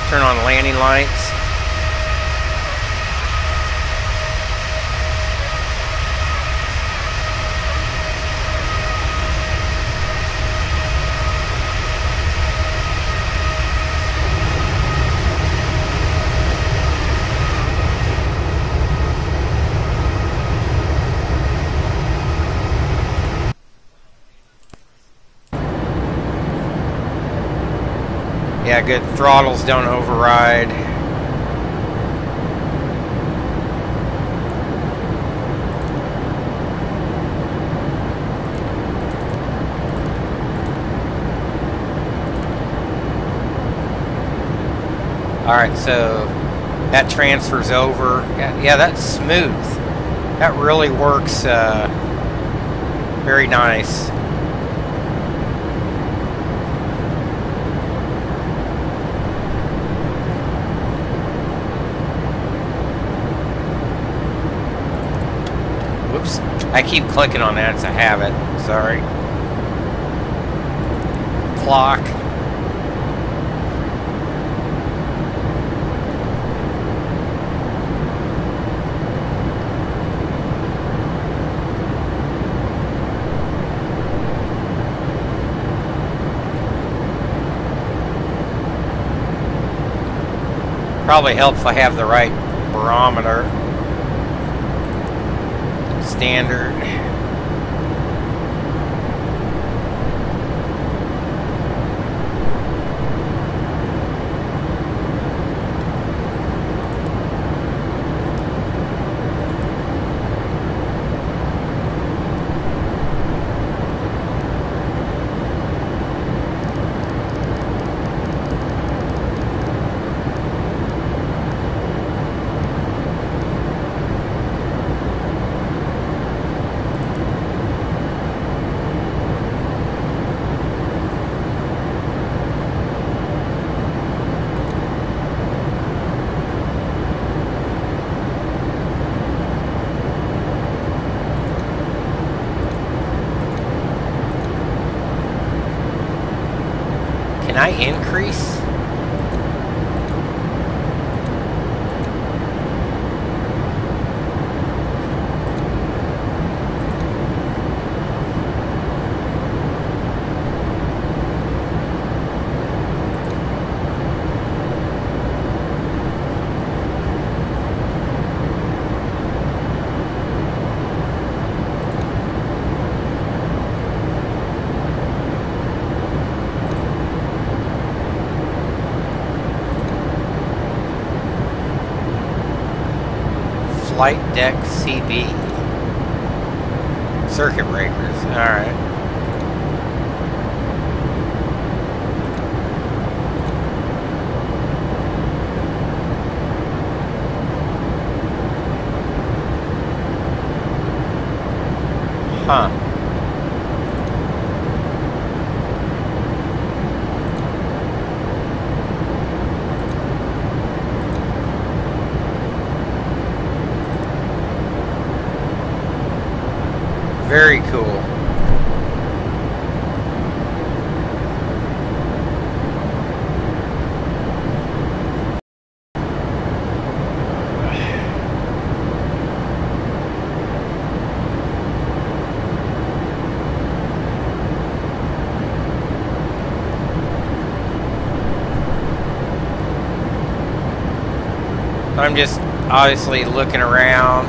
Turn on landing lights. Yeah, good. Throttles don't override. Alright, so that transfers over. Yeah, that's smooth. That really works very nice. Whoops. I keep clicking on that. It's a habit. Sorry. Clock. Probably helps if I have the right barometer. Standard. Can I increase? Flight deck CB. Circuit breakers. Alright. Huh. Very cool. I'm just obviously looking around.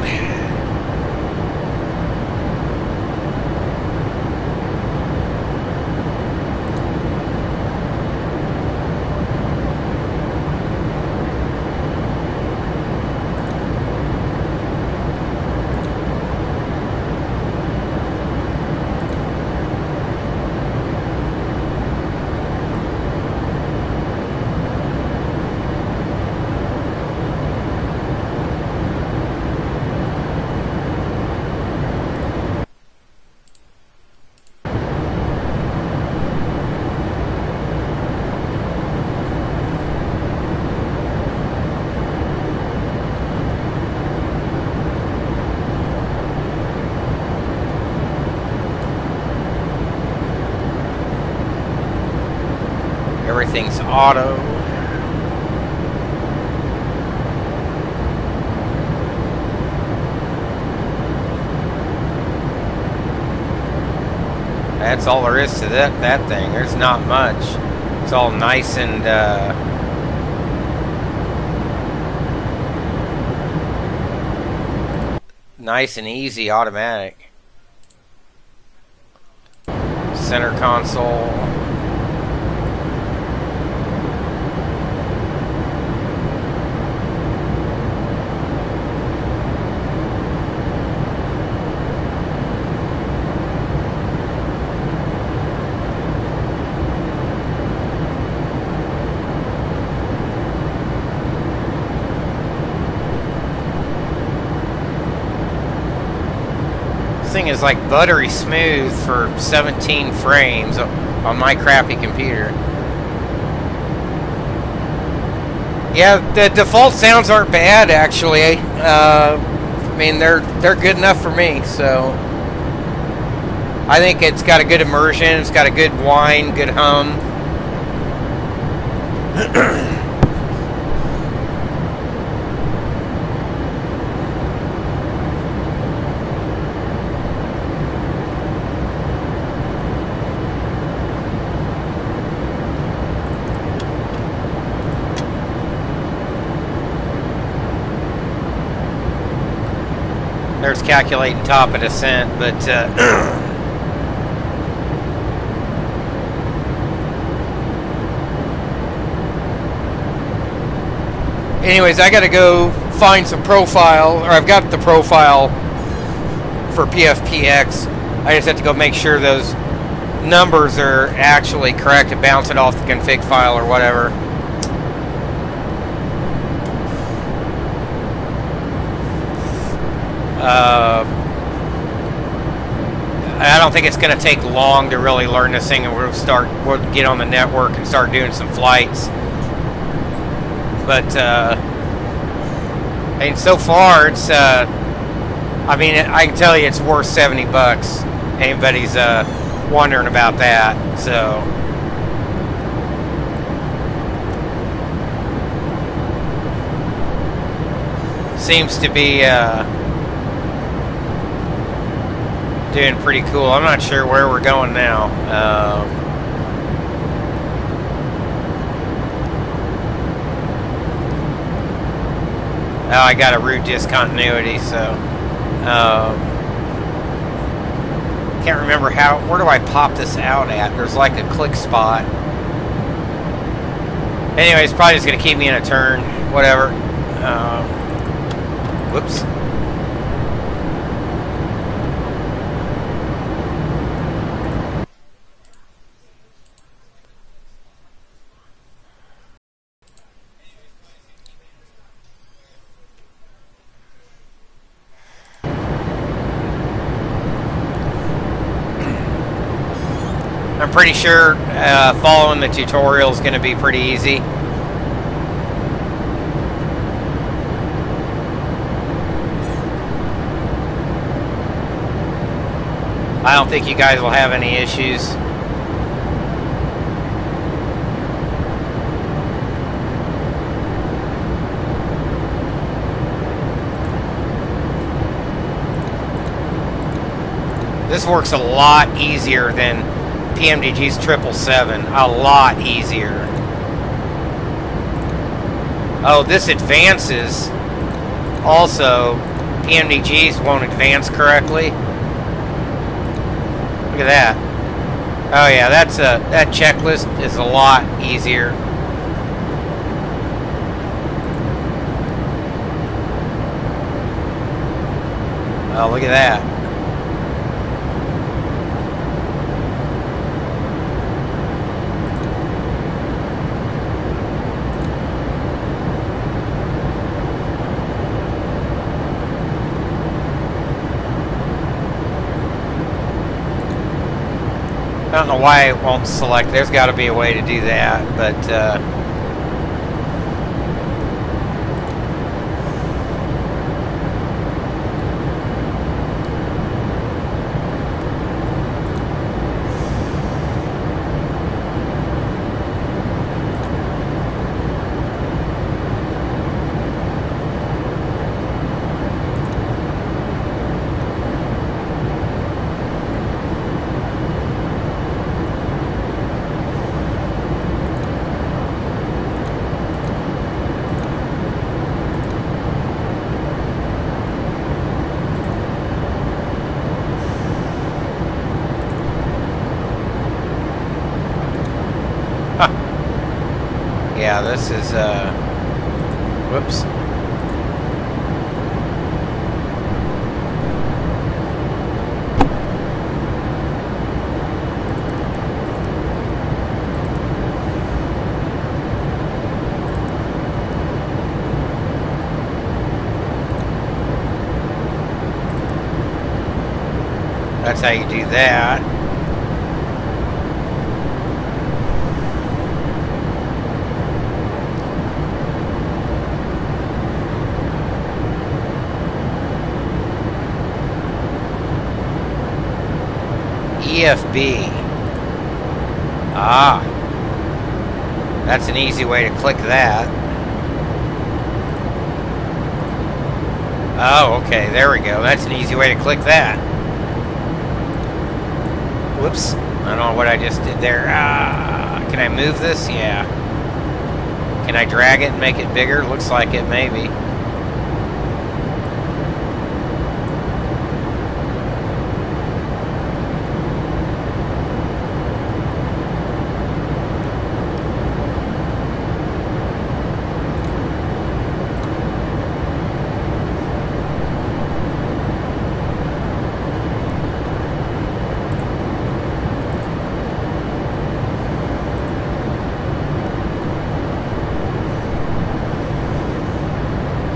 everything's auto. That's all there is to that thing. There's not much. It's all nice and nice and easy automatic. Center console. This thing is like buttery smooth for 17 frames on my crappy computer. Yeah, the default sounds aren't bad actually. I mean they're good enough for me, so I think it's got a good immersion, it's got a good whine, good hum. There's calculating top of descent, but anyways, I gotta go find some profile, or I've got the profile for PFPX. I just have to go make sure those numbers are actually correct and bounce it off the config file or whatever. I don't think it's going to take long to really learn this thing, and we'll get on the network and start doing some flights. But and so far it's I mean, I can tell you it's worth 70 bucks. Anybody's wondering about that, so seems to be doing pretty cool. I'm not sure where we're going now. Oh, I got a root discontinuity, so can't remember where do I pop this out at? There's like a click spot. Anyway, it's probably just gonna keep me in a turn, whatever. Whoops. I'm pretty sure following the tutorial is going to be pretty easy. I don't think you guys will have any issues. This works a lot easier than PMDG's 777, a lot easier. Oh, this advances. Also, PMDG's won't advance correctly. Look at that. Oh yeah, that checklist is a lot easier. Oh, look at that. I don't know why it won't select. There's got to be a way to do that, but yeah, this is, whoops. That's how you do that. EFB. Ah. That's an easy way to click that. Oh, okay, there we go. That's an easy way to click that. Whoops. I don't know what I just did there. Ah, can I move this? Yeah. Can I drag it and make it bigger? Looks like it, maybe.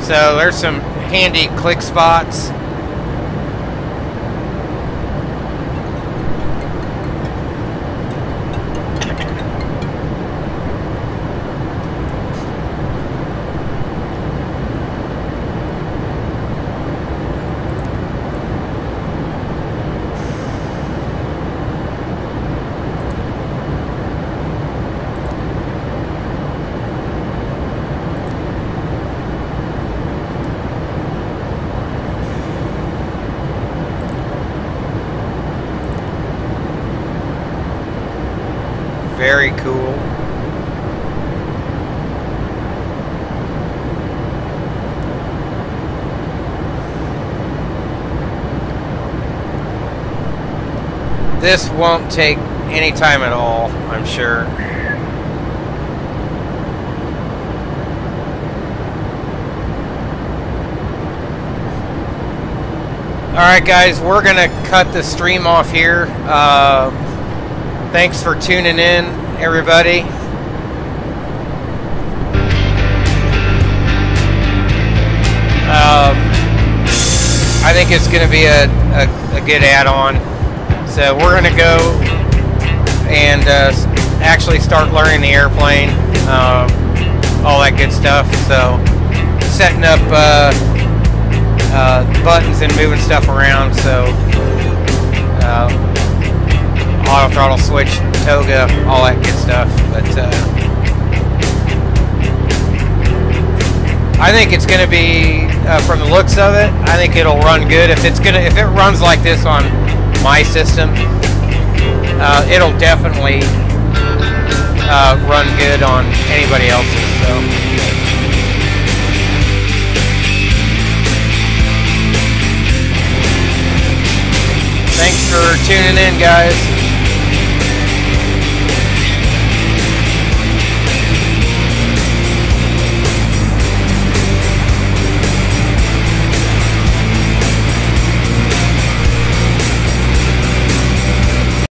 So there's some handy click spots. Very cool. This won't take any time at all, I'm sure. Alright guys, we're gonna cut the stream off here. Thanks for tuning in, everybody. I think it's going to be a good add-on. So we're going to go and actually start learning the airplane, all that good stuff. So setting up buttons and moving stuff around. So auto throttle switch, toga, all that good stuff. But I think it's going to be, from the looks of it, I think it'll run good. If it runs like this on my system, it'll definitely run good on anybody else's. So. Thanks for tuning in, guys.